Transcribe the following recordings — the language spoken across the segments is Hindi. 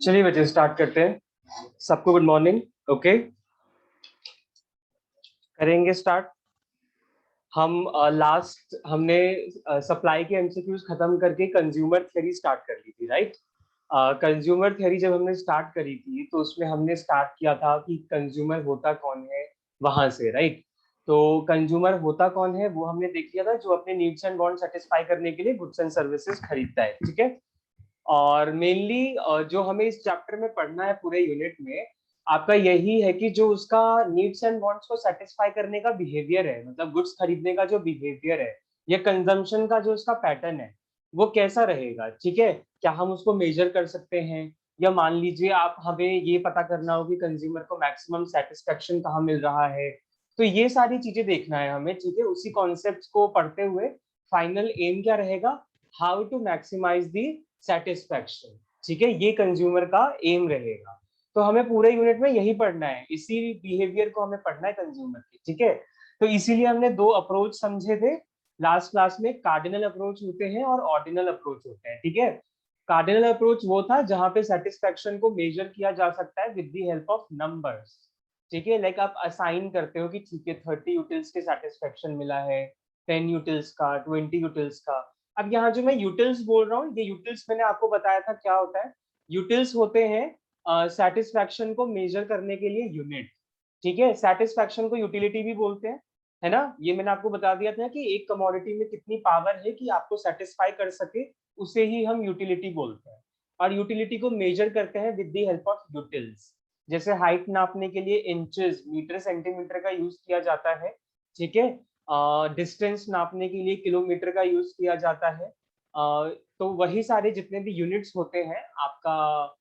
चलिए बच्चे स्टार्ट करते हैं। सबको गुड मॉर्निंग। ओके, करेंगे स्टार्ट। हम लास्ट हमने सप्लाई के एमसीक्यूज खत्म करके कंज्यूमर थ्योरी स्टार्ट कर ली थी, राइट। कंज्यूमर थ्योरी जब हमने स्टार्ट करी थी तो उसमें हमने स्टार्ट किया था कि कंज्यूमर होता कौन है वहां से, राइट। तो कंज्यूमर होता कौन है वो हमने देख लिया था, जो अपने नीड्स एंड वांट सेटिस्फाई करने के लिए गुड्स एंड सर्विसेज खरीदता है, ठीक है। और मेनली जो हमें इस चैप्टर में पढ़ना है पूरे यूनिट में, आपका यही है कि जो उसका नीड्स एंड वांट्स को सेटिस्फाई करने का बिहेवियर है, मतलब गुड्स खरीदने का जो बिहेवियर है या कंजम्पशन का जो उसका पैटर्न है वो कैसा रहेगा, ठीक है। क्या हम उसको मेजर कर सकते हैं, या मान लीजिए आप हमें ये पता करना हो कि कंज्यूमर को मैक्सिमम सेटिस्फेक्शन कहाँ मिल रहा है। तो ये सारी चीजें देखना है हमें, ठीक है। उसी कॉन्सेप्ट को पढ़ते हुए फाइनल एम क्या रहेगा, how to maximize the satisfaction, ठीक है। ये कंज्यूमर का एम रहेगा। तो हमें पूरे यूनिट में यही पढ़ना है, इसी बिहेवियर को हमें पढ़ना है कंज्यूमर की, ठीक है। तो इसीलिए हमने दो अप्रोच समझे थे लास्ट क्लास में। कार्डिनल अप्रोच होते हैं और ऑर्डिनल अप्रोच होते हैं, ठीक है। कार्डिनल अप्रोच वो था जहां पे सेटिस्फेक्शन को मेजर किया जा सकता है with the help of numbers, ठीक है। लाइक आप असाइन करते हो कि ठीक है 30 यूटिल्स के सेटिस्फेक्शन मिला है, 10 यूटिल्स का, 20 यूटिल्स का। अब यहाँ जो मैं यूटिल्स बोल रहा हूँ, ये यूटिल्स मैंने आपको बताया था क्या होता है। यूटिल्स होते हैं सेटिस्फेक्शन को मेजर करने के लिए यूनिट, ठीक है। सेटिस्फेक्शन को यूटिलिटी भी बोलते हैं, है ना। ये मैंने आपको बता दिया था कि एक कमोडिटी में कितनी पावर है कि आपको सेटिस्फाई कर सके, उसे ही हम यूटिलिटी बोलते हैं। और यूटिलिटी को मेजर करते हैं with the help of utils. जैसे हाइट नापने के लिए इंचेस, मीटर, सेंटीमीटर का यूज किया जाता है, ठीक है। डिस्टेंस नापने के लिए किलोमीटर का यूज किया जाता है। तो वही सारे जितने भी यूनिट्स होते हैं आपका,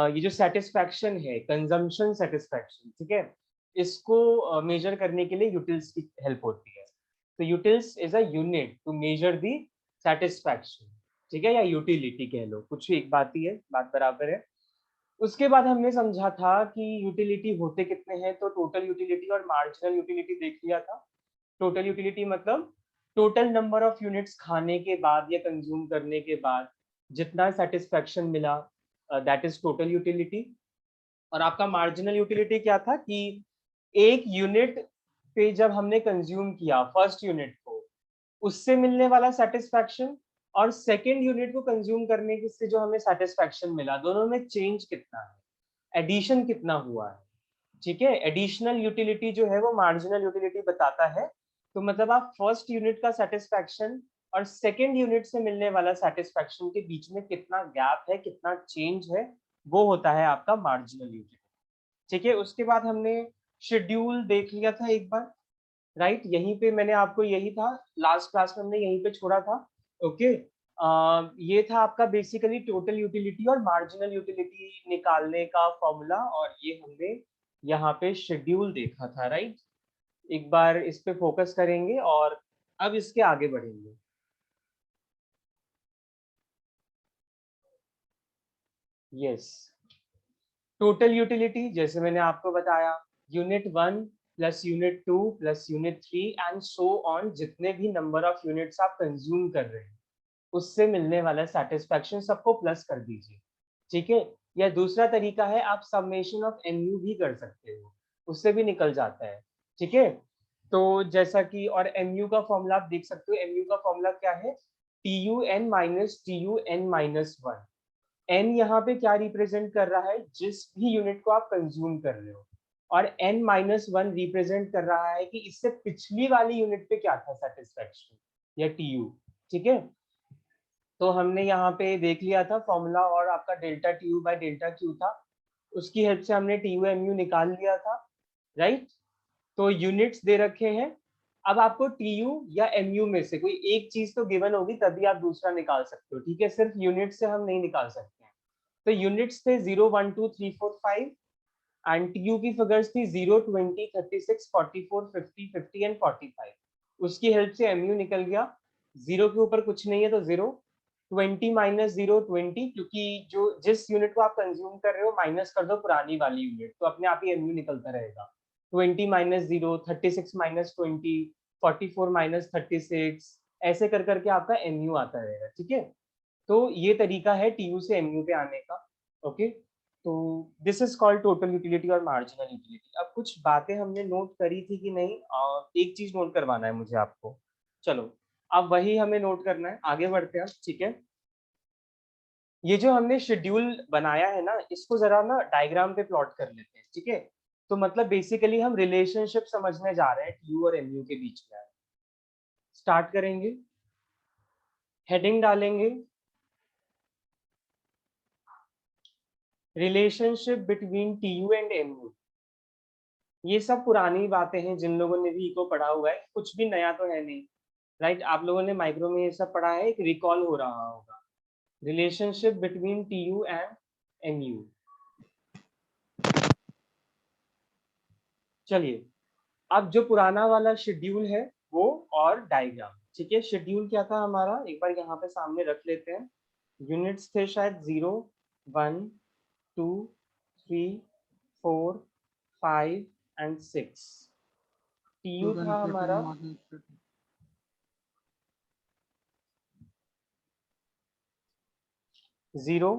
ये जो सेटिस्फैक्शन है, कंजम्पशन सेटिस्फैक्शन, ठीक है, इसको मेजर करने के लिए यूटिल्स की हेल्प होती है। तो utils is a unit to measure the satisfaction, ठीक है, या यूटिलिटी कह लो, कुछ एक बात ही है, बात बराबर है। उसके बाद हमने समझा था कि यूटिलिटी होते कितने हैं, तो टोटल यूटिलिटी और मार्जिनल यूटिलिटी देख लिया था। टोटल यूटिलिटी मतलब टोटल नंबर ऑफ यूनिट्स खाने के बाद या कंज्यूम करने के बाद जितना सेटिस्फेक्शन मिला, दैट इज टोटल यूटिलिटी। और आपका मार्जिनल यूटिलिटी क्या था कि एक यूनिट पे जब हमने कंज्यूम किया फर्स्ट यूनिट को, उससे मिलने वाला सेटिस्फेक्शन, और सेकेंड यूनिट को कंज्यूम करने से जो हमें सेटिस्फेक्शन मिला, दोनों में चेंज कितना है, एडिशन कितना हुआ है, ठीक है। एडिशनल यूटिलिटी जो है वो मार्जिनल यूटिलिटी बताता है। तो मतलब आप फर्स्ट यूनिट का सेटिस्फेक्शन और सेकेंड यूनिट से मिलने वाला सेटिस्फेक्शन के बीच में कितना गैप है, कितना चेंज है, वो होता है आपका मार्जिनल यूटिलिटी, ठीक है। उसके बाद हमने शेड्यूल देख लिया था एक बार, राइट। यहीं पे मैंने आपको, यही था लास्ट क्लास में हमने यहीं पे छोड़ा था, ओके। ये था आपका बेसिकली टोटल यूटिलिटी और मार्जिनल यूटिलिटी निकालने का फॉर्मूला, और ये हमने यहाँ पे शेड्यूल देखा था, राइट। एक बार इस पे फोकस करेंगे और अब इसके आगे बढ़ेंगे। यस, टोटल यूटिलिटी जैसे मैंने आपको बताया, unit 1 plus unit 2 plus unit 3 and so on, जितने भी नंबर ऑफ यूनिट्स आप कंज्यूम कर रहे हैं उससे मिलने वाला सेटिस्फेक्शन सबको प्लस कर दीजिए, ठीक है। या दूसरा तरीका है, आप समेशन ऑफ एमयू भी कर सकते हो, उससे भी निकल जाता है, ठीक है। तो जैसा कि, और एमयू का फॉर्मूला आप देख सकते हो, एमयू का फॉर्मूला क्या है, T U N minus T U N minus one. N यहाँ पे क्या रिप्रेजेंट कर रहा है, जिस भी यूनिट को आप कंज्यूम कर रहे हो, और एन माइनस वन रिप्रेजेंट कर रहा है कि इससे पिछली वाली यूनिट पे क्या था सेटिस्फेक्शन या टी यू, ठीक है। तो हमने यहाँ पे देख लिया था फॉर्मूला, और आपका delta T U by delta Q था, उसकी हेल्प से हमने टी यू एम यू निकाल लिया था, राइट। तो यूनिट्स दे रखे हैं। अब आपको टी यू या एम यू में से कोई एक चीज तो गिवन होगी, तभी आप दूसरा निकाल सकते हो, ठीक है। सिर्फ यूनिट से हम नहीं निकाल सकते हैं। तो यूनिट्स थे 0 1 2 3 4 5, एंड टी यू की फिगर्स थी 0 20 36 44 50 50 एंड 45। उसकी हेल्प से एम यू निकल गया, 0 के ऊपर कुछ नहीं है तो 0, 20 माइनस 0 20, क्योंकि जो जिस यूनिट को आप कंज्यूम कर रहे हो माइनस कर दो पुरानी वाली यूनिट, तो अपने आप ही एमयू निकलता रहेगा। 20 माइनस 0, 36 माइनस 20, 44 माइनस 36, ऐसे कर करके आपका एमयू आता रहेगा, ठीक है। तो ये तरीका है टीयू से एमयू पे आने का। ओके, तो this is called total utility और मार्जिनल यूटिलिटी। अब कुछ बातें हमने नोट करी थी कि नहीं, एक चीज नोट करवाना है मुझे आपको। चलो, अब वही हमें नोट करना है, आगे बढ़ते हैं। ठीक है, ये जो हमने शेड्यूल बनाया है ना, इसको जरा ना डायग्राम पे प्लॉट कर लेते हैं। ठीक है, तो मतलब बेसिकली हम रिलेशनशिप समझने जा रहे हैं टीयू और एमयू के बीच में। स्टार्ट करेंगे, हेडिंग डालेंगे relationship between TU and MU. ये सब पुरानी बातें हैं, जिन लोगों ने भी इको पढ़ा हुआ है, कुछ भी नया तो है नहीं। राइट, आप लोगों ने माइक्रो में ये सब पढ़ा है, एक रिकॉल हो रहा होगा। Relationship between TU and MU. चलिए, अब जो पुराना वाला शेड्यूल है वो और डायग्राम। ठीक है, शेड्यूल क्या था हमारा, एक बार यहाँ पे सामने रख लेते हैं। यूनिट्स थे शायद 0, 1, 2, 3, 4, 5 एंड 6। टीयू था हमारा 0।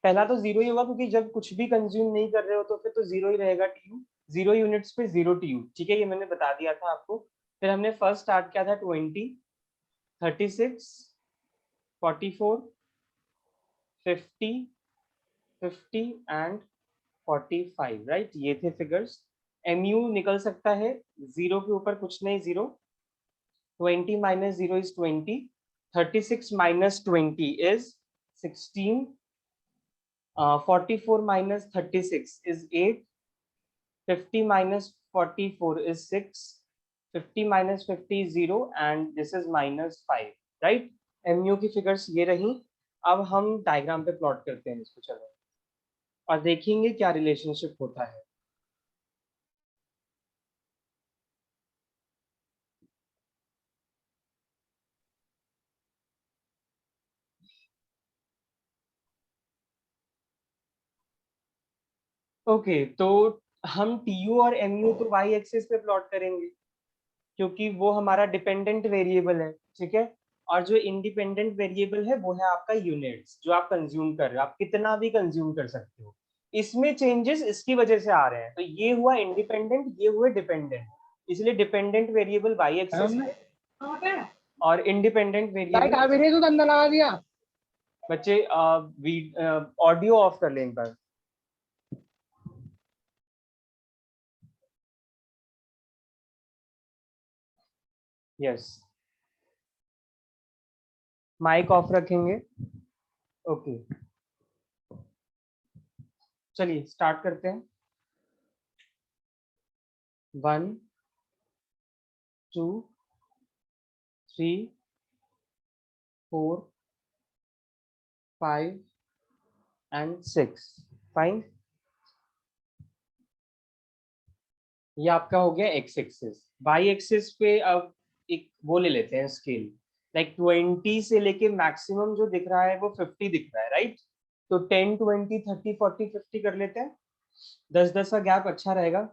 पहला तो 0 ही होगा, क्योंकि जब कुछ भी कंज्यूम नहीं कर रहे हो तो फिर तो 0 ही रहेगा टीयू। 0 यूनिट्स पे 0 टीयू। ठीक है, ये मैंने बता दिया था आपको। फिर हमने फर्स्ट स्टार्ट किया था 20, 36, 44, 50, 50 एंड 45। राइट, ये थे फिगर्स। एमयू निकल सकता है 0 के ऊपर कुछ नहीं, 0। 20 minus 0 is 20. 36 minus 20 is 16. 44 minus 36 is 8. 50 minus 44 is 6. 50 minus 50 is 0 and this is minus 5. Right? MU की फिगर्स ये रही। अब हम डायग्राम पे प्लॉट करते हैं इसको, चलो, और देखेंगे क्या रिलेशनशिप होता है। ओके, तो हम टीयू और एमयू तो वाई एक्सिस पे प्लॉट करेंगे, क्योंकि वो हमारा डिपेंडेंट वेरिएबल है। ठीक है, और जो इंडिपेंडेंट वेरिएबल है वो है आपका यूनिट्स, जो आप कंज्यूम कर रहे हो। आप कितना भी कंज्यूम कर सकते हो, इसमें चेंजेस इसकी वजह से आ रहे हैं। तो ये हुआ इंडिपेंडेंट, ये हुए डिपेंडेंट। इसलिए डिपेंडेंट वेरिएबल वाई एक्सिस पे और इंडिपेंडेंट वेरिएबल। अंदर लगा दिया। बच्चे ऑडियो ऑफ कर लें एक बार। यस, माइक ऑफ रखेंगे। ओके, चलिए स्टार्ट करते हैं। 1, 2, 3, 4, 5 एंड 6। फाइन, ये आपका हो गया एक्स एक्सिस। वाई एक्सिस पे अब एक वो ले लेते हैं स्केल, लाइक 20 से लेके मैक्सिमम जो दिख रहा है वो 50 दिख रहा है। राइट, तो 10, 20, 30, 40, 50 कर लेते हैं। 10-10 का गैप अच्छा रहेगा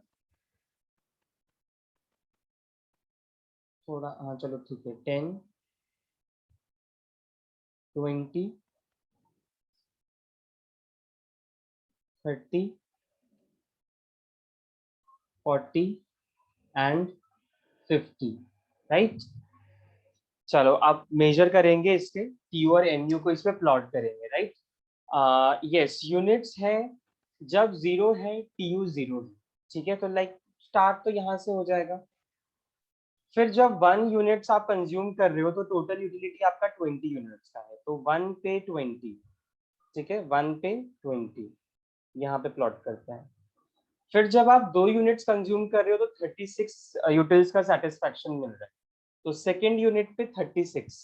थोड़ा। हाँ चलो ठीक है, 10, 20, 30, 40 एंड 50। राइट, चलो अब मेजर करेंगे इसके टीयू और एमयू को, इस पे प्लॉट करेंगे। राइट, यस, यूनिट्स है जब 0 है, टीयू 0 है। ठीक है, तो लाइक स्टार्ट तो यहाँ से हो जाएगा। फिर जब 1 यूनिट्स आप कंज्यूम कर रहे हो तो टोटल यूटिलिटी आपका 20 यूनिट्स का है, तो 1 पे 20। ठीक है, 1 पे 20 यहाँ पे प्लॉट करते हैं। फिर जब आप 2 यूनिट्स कंज्यूम कर रहे हो तो 36 यूटिल्स का सेटिस्फैक्शन मिल रहा है, तो सेकेंड यूनिट पे 36,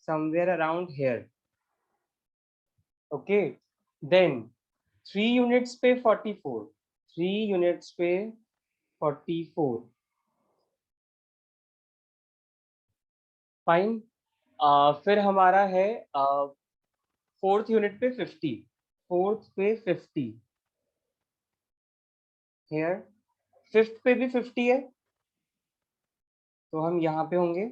somewhere around here. Okay, then 3 units पे 44, 3 यूनिट्स पे 44। फाइन, फिर हमारा है फोर्थ यूनिट पे 50, फोर्थ पे 50 हेयर। फिफ्थ पे भी 50 है, तो हम यहाँ पे होंगे।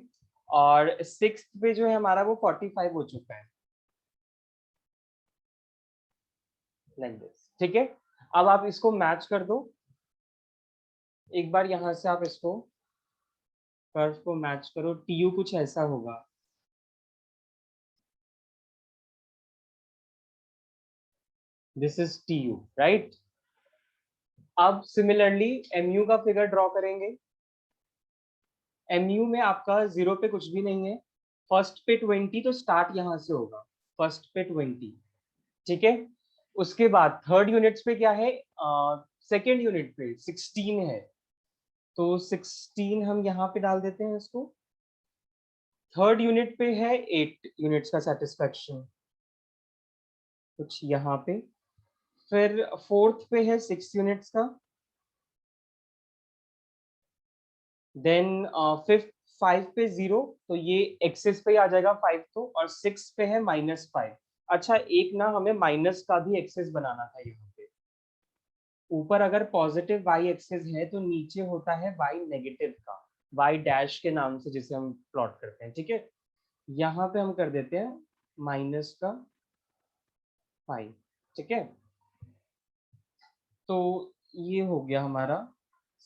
और 6th पे जो है हमारा वो 45 हो चुका है, लाइक दिस। ठीक है, अब आप इसको मैच कर दो एक बार, यहाँ से आप इसको कर्व को मैच करो, टीयू कुछ ऐसा होगा। This is TU, right. अब सिमिलरली एमयू का फिगर ड्रॉ करेंगे। एमयू में आपका 0 पे कुछ भी नहीं है, फर्स्ट पे 20, तो स्टार्ट यहाँ से होगा, फर्स्ट पे 20। ठीक है, उसके बाद थर्ड यूनिट्स पे क्या है, सेकेंड यूनिट पे 16 है, तो 16 हम यहाँ पे डाल देते हैं इसको। थर्ड यूनिट पे है 8 यूनिट्स का सेटिस्फेक्शन, कुछ यहाँ पे। फिर फोर्थ पे है 6 यूनिट्स का। देन फिफ्थ 5 पे 0, तो ये एक्सेस पे आ जाएगा 5 तो, और 6 पे है -5। अच्छा, एक ना हमें माइनस का भी एक्सेस बनाना था यहाँ पे। ऊपर अगर पॉजिटिव वाई एक्सेस है तो नीचे होता है वाई नेगेटिव का, वाई डैश के नाम से जिसे हम प्लॉट करते हैं। ठीक है, यहाँ पे हम कर देते हैं -5। ठीक है, तो ये हो गया हमारा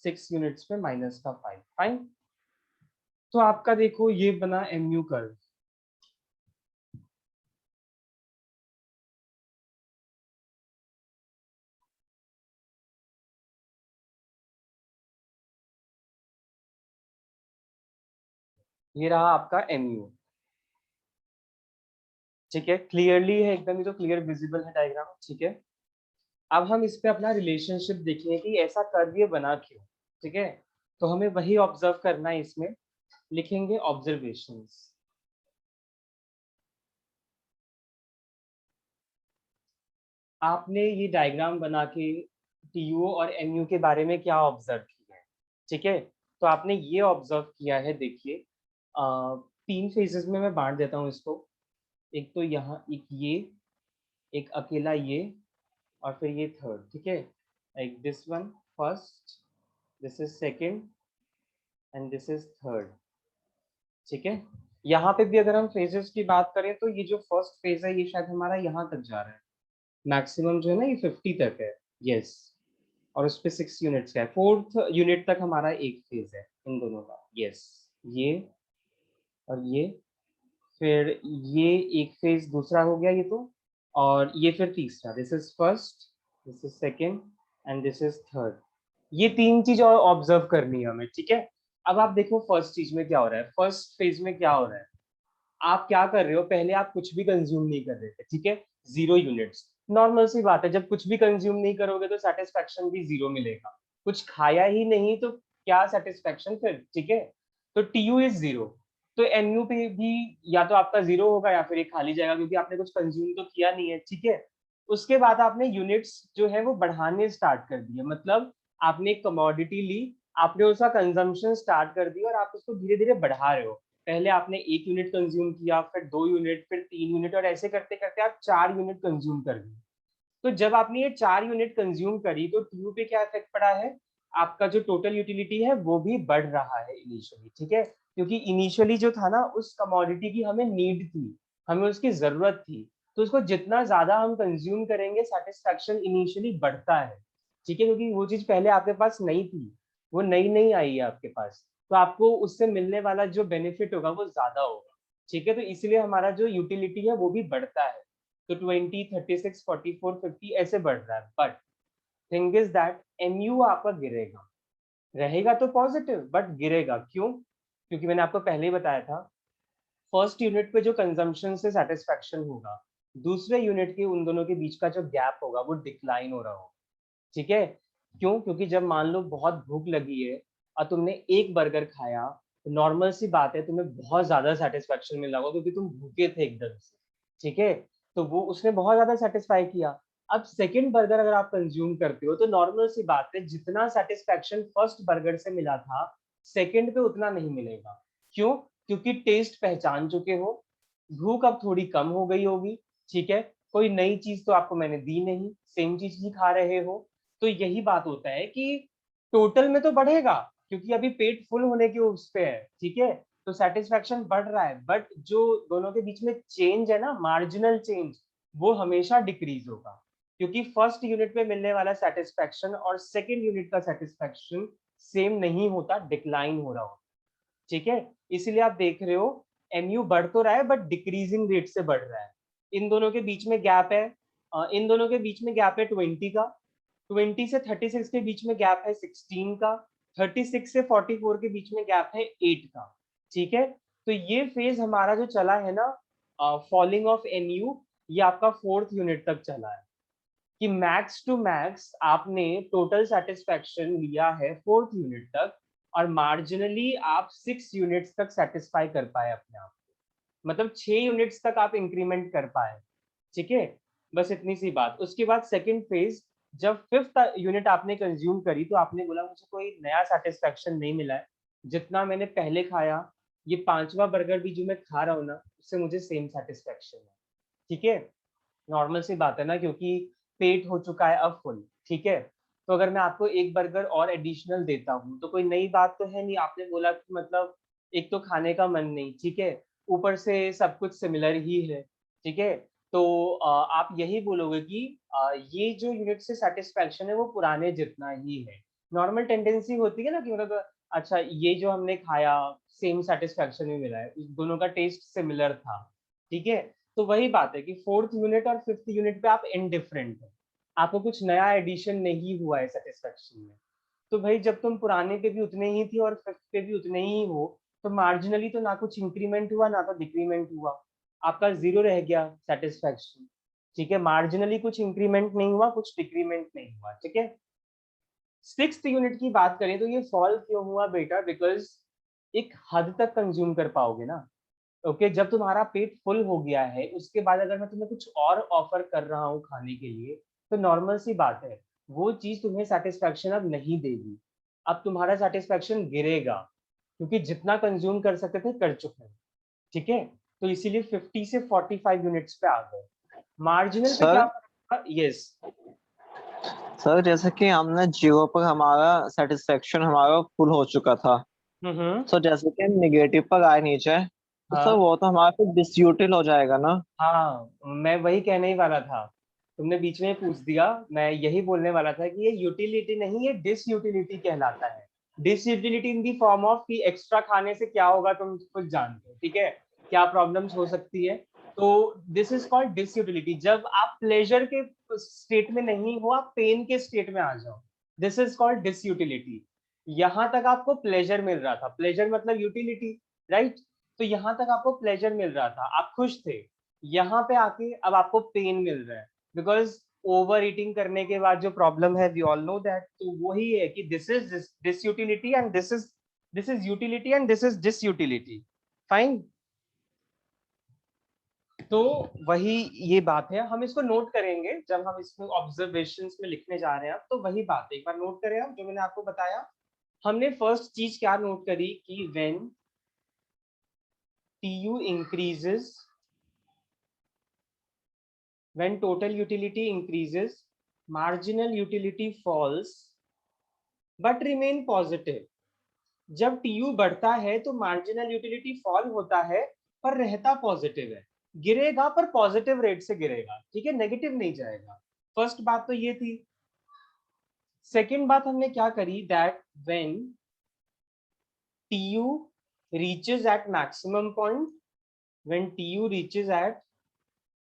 6 यूनिट्स पे -5। फाइन, तो आपका देखो ये बना एमयू कर्व। ये रहा आपका एमयू। ठीक है, क्लियरली है एकदम, ये तो क्लियर विजिबल है डायग्राम। ठीक है, अब हम इस पे अपना रिलेशनशिप देखेंगे कि ऐसा कर्व ये बना क्यों। ठीक है, तो हमें वही ऑब्जर्व करना है, इसमें लिखेंगे ऑब्जर्वेशंस। आपने ये डायग्राम बना के टीयू और एमयू के बारे में क्या ऑब्जर्व किया है। ठीक है, तो आपने ये ऑब्जर्व किया है, देखिए 3 फेजेस में मैं बांट देता हूँ इसको। एक तो यहाँ, एक ये, एक अकेला ये, और फिर ये थर्ड। ठीक है, like this one first, this is second, and this is third. ठीक है, यहाँ पे भी अगर हम फेजेस की बात करें तो ये जो फर्स्ट फेज है ये शायद हमारा यहाँ तक जा रहा है, मैक्सिमम जो है ना ये 50 तक है। यस, और उस पे 6 यूनिट्स का है। फोर्थ यूनिट तक हमारा एक फेज है इन दोनों का। यस, ये और ये, फिर ये एक फेज दूसरा हो गया ये तो, और ये फिर तीसरा। This is first, this is second, and this is third. ये 3 चीज और ऑब्जर्व करनी है हमें। ठीक है, अब आप देखो फर्स्ट चीज में क्या हो रहा है, फर्स्ट फेज में क्या हो रहा है। आप क्या कर रहे हो, पहले आप कुछ भी कंज्यूम नहीं कर रहे थे। ठीक है, 0 यूनिट्स, नॉर्मल सी बात है, जब कुछ भी कंज्यूम नहीं करोगे तो सेटिस्फेक्शन भी 0 मिलेगा। कुछ खाया ही नहीं तो क्या सेटिस्फेक्शन फिर। ठीक है, तो टीयू इज 0, तो एमयू पे भी या तो आपका 0 होगा या फिर ये खाली जाएगा, क्योंकि आपने कुछ कंज्यूम तो किया नहीं है। ठीक है, उसके बाद आपने यूनिट्स जो है वो बढ़ाने स्टार्ट कर दिए, मतलब आपने एक कमोडिटी ली, आपने उसका कंजम्पशन स्टार्ट कर दिया और आप उसको धीरे धीरे बढ़ा रहे हो। पहले आपने 1 यूनिट कंज्यूम किया, फिर 2 यूनिट, फिर 3 यूनिट, और ऐसे करते करते आप 4 यूनिट कंज्यूम कर दिए। तो जब आपने ये 4 यूनिट कंज्यूम करी तो टीयू पे क्या इफेक्ट पड़ा है, आपका जो टोटल यूटिलिटी है वो भी बढ़ रहा है इनिशियली। ठीक है, क्योंकि इनिशियली जो था ना, उस कमोडिटी की हमें नीड थी, हमें उसकी जरूरत थी, तो उसको जितना ज्यादा हम कंज्यूम करेंगे सेटिस्फैक्शन इनिशियली बढ़ता है। ठीक है, क्योंकि वो चीज पहले आपके पास नहीं थी, वो नई नई आई है आपके पास, तो आपको उससे मिलने वाला जो बेनिफिट होगा वो ज्यादा होगा। ठीक है, तो इसलिए हमारा जो यूटिलिटी है वो भी बढ़ता है, तो 20, 36, 44, 50 ऐसे बढ़ रहा है। But thing is that MU आपका गिरेगा, रहेगा तो पॉजिटिव बट गिरेगा। क्यों? क्योंकि मैंने आपको पहले ही बताया था, फर्स्ट यूनिट पे जो कंजम्पशन से सेटिस्फैक्शन होगा, दूसरे यूनिट के उन दोनों के बीच का जो गैप होगा वो डिक्लाइन हो रहा होगा। ठीक है, क्यों? क्योंकि जब मान लो बहुत भूख लगी है और तुमने एक बर्गर खाया, तो नॉर्मल सी बात है तुम्हें बहुत ज्यादा सेटिस्फैक्शन मिला होगा, क्योंकि तुम भूखे थे एकदम से। ठीक है, तो वो उसने बहुत ज्यादा सेटिस्फाई किया। अब सेकंड बर्गर अगर आप कंज्यूम करते हो तो नॉर्मल सी बात है, जितना सेटिस्फैक्शन फर्स्ट बर्गर से मिला था सेकंड पे उतना नहीं मिलेगा। क्यों? क्योंकि टेस्ट पहचान चुके हो, भूख अब थोड़ी कम हो गई होगी। ठीक है, कोई नई चीज तो आपको मैंने दी नहीं, सेम चीज ही खा रहे हो। तो यही बात होता है कि टोटल में तो बढ़ेगा, क्योंकि अभी पेट फुल होने के उस पे है। ठीक है, तो सेटिस्फैक्शन बढ़ रहा है, बट जो दोनों के बीच में चेंज है ना, मार्जिनल चेंज, वो हमेशा डिक्रीज होगा, क्योंकि फर्स्ट यूनिट पे मिलने वाला सेटिस्फैक्शन और सेकेंड यूनिट का सेटिस्फैक्शन सेम नहीं होता, डिक्लाइन हो रहा होता। ठीक है, इसलिए आप देख रहे हो एमयू बढ़ तो रहा है बट डिक्रीजिंग रेट से बढ़ रहा है। इन दोनों के बीच में गैप है, इन दोनों के बीच में गैप है 20 का, 20 से 36 के बीच में गैप है 16 का, 36 से 44 के बीच में गैप है 8 का। ठीक है, तो ये फेज हमारा जो चला है ना, फॉलिंग ऑफ एमयू, ये आपका फोर्थ यूनिट तक चला है, कि मैक्स टू मैक्स आपने टोटल सेटिस्फैक्शन लिया है फोर्थ यूनिट तक, और मार्जिनली आप 6 यूनिट्स तक सेटिस्फाई कर पाए अपने आप को, मतलब 6 यूनिट्स तक आप इंक्रीमेंट कर पाए। ठीक है, बस इतनी सी बात। उसके बाद सेकंड फेज, जब फिफ्थ यूनिट आपने कंज्यूम करी तो आपने बोला मुझे कोई नया सेटिस्फैक्शन नहीं मिला है, जितना मैंने पहले खाया, ये पांचवा बर्गर भी जो मैं खा रहा हूँ ना, उससे मुझे सेम सेटिस्फैक्शन है। ठीक है, नॉर्मल सी बात है ना, क्योंकि पेट हो चुका है अब फुल। ठीक है, तो अगर मैं आपको एक बर्गर और एडिशनल देता हूँ तो कोई नई बात तो है नहीं, आपने बोला कि मतलब एक तो खाने का मन नहीं, ठीक है, ऊपर से सब कुछ सिमिलर ही है। ठीक है, तो आप यही बोलोगे कि ये जो यूनिट से सेटिस्फैक्शन है वो पुराने जितना ही है। नॉर्मल टेंडेंसी होती है ना कि मतलब अच्छा ये जो हमने खाया सेम सेटिस्फैक्शन भी मिला है, दोनों का टेस्ट सिमिलर था। ठीक है, तो वही बात है कि फोर्थ यूनिट और फिफ्थ यूनिट पे आप इनडिफरेंट है, आपको कुछ नया एडिशन नहीं हुआ है सेटिस्फैक्शन में। तो भाई जब तुम पुराने पे भी उतने ही थी और फिफ्थ पे भी उतने ही हो, तो मार्जिनली तो ना कुछ इंक्रीमेंट हुआ ना तो डिक्रीमेंट हुआ, आपका जीरो रह गया सेटिस्फैक्शन। ठीक है, मार्जिनली कुछ इंक्रीमेंट नहीं हुआ, कुछ डिक्रीमेंट नहीं हुआ। ठीक है, सिक्स्थ यूनिट की बात करें तो ये फॉल क्यों हुआ बेटा, बिकॉज एक हद तक कंज्यूम कर पाओगे ना। ओके, जब तुम्हारा पेट फुल हो गया है उसके बाद अगर मैं तुम्हें कुछ और ऑफर कर रहा हूँ खाने के लिए, तो नॉर्मल सी बात है वो चीज तुम्हें सेटिस्फैक्शन अब नहीं देगी, अब तुम्हारा सेटिस्फैक्शन गिरेगा, क्योंकि जितना कंज्यूम कर सकते थे कर चुके हैं। ठीक है, तो इसीलिए 50 से 45 यूनिट्स पे आ गए। मार्जिनल पे क्या सर होगा? यस। सर जैसे कि हमने जीरो पर हमारा सेटिस्फेक्शन हमारा फुल हो चुका था, हम्म। सो जैसे कि हम निगेटिव पर आए नीचे, तो सर हाँ वो तो हमारा फिर डिसयूटिल हो जाएगा ना। हाँ, मैं वही कहने ही वाला था, तुमने बीच में पूछ दिया, मैं यही बोलने वाला था कि ये यूटिलिटी नहीं, ये डिसयूटिलिटी कहलाता है। Disutility in the form of कि एक्स्ट्रा खाने से क्या होगा तुम खुद जानते हो, ठीक है, क्या प्रॉब्लम्स हो सकती है। तो दिस इज कॉल्ड डिसयूटिलिटी, जब आप प्लेजर के स्टेट में नहीं हो, आप पेन के स्टेट में आ जाओ, दिस इज कॉल्ड डिसयूटिलिटी। यहां तक आपको प्लेजर मिल रहा था, प्लेजर मतलब यूटिलिटी, राइट, तो यहां तक आपको प्लेजर मिल रहा था, आप खुश थे, यहाँ पे आके अब आपको पेन मिल रहा है, बिकॉज ओवर ईटिंग करने के बाद जो प्रॉब्लम है वी ऑल नो दैट, तो वही है कि this is disutility and this is utility and this is disutility. Fine, तो वही ये बात है, हम इसको नोट करेंगे जब हम इसको ऑब्जर्वेशंस में लिखने जा रहे हैं। अब तो वही बात है, एक बार नोट करें आप जो मैंने आपको बताया। हमने फर्स्ट चीज क्या नोट करी कि when TU increases, when total utility increases, marginal utility falls but remain positive। जब टीयू बढ़ता है तो मार्जिनल यूटिलिटी फॉल होता है पर रहता पॉजिटिव है, गिरेगा पर पॉजिटिव रेट से गिरेगा, ठीक है, नेगेटिव नहीं जाएगा। फर्स्ट बात तो ये थी। सेकंड बात हमने क्या करी, that when TU reaches at maximum point, when TU reaches at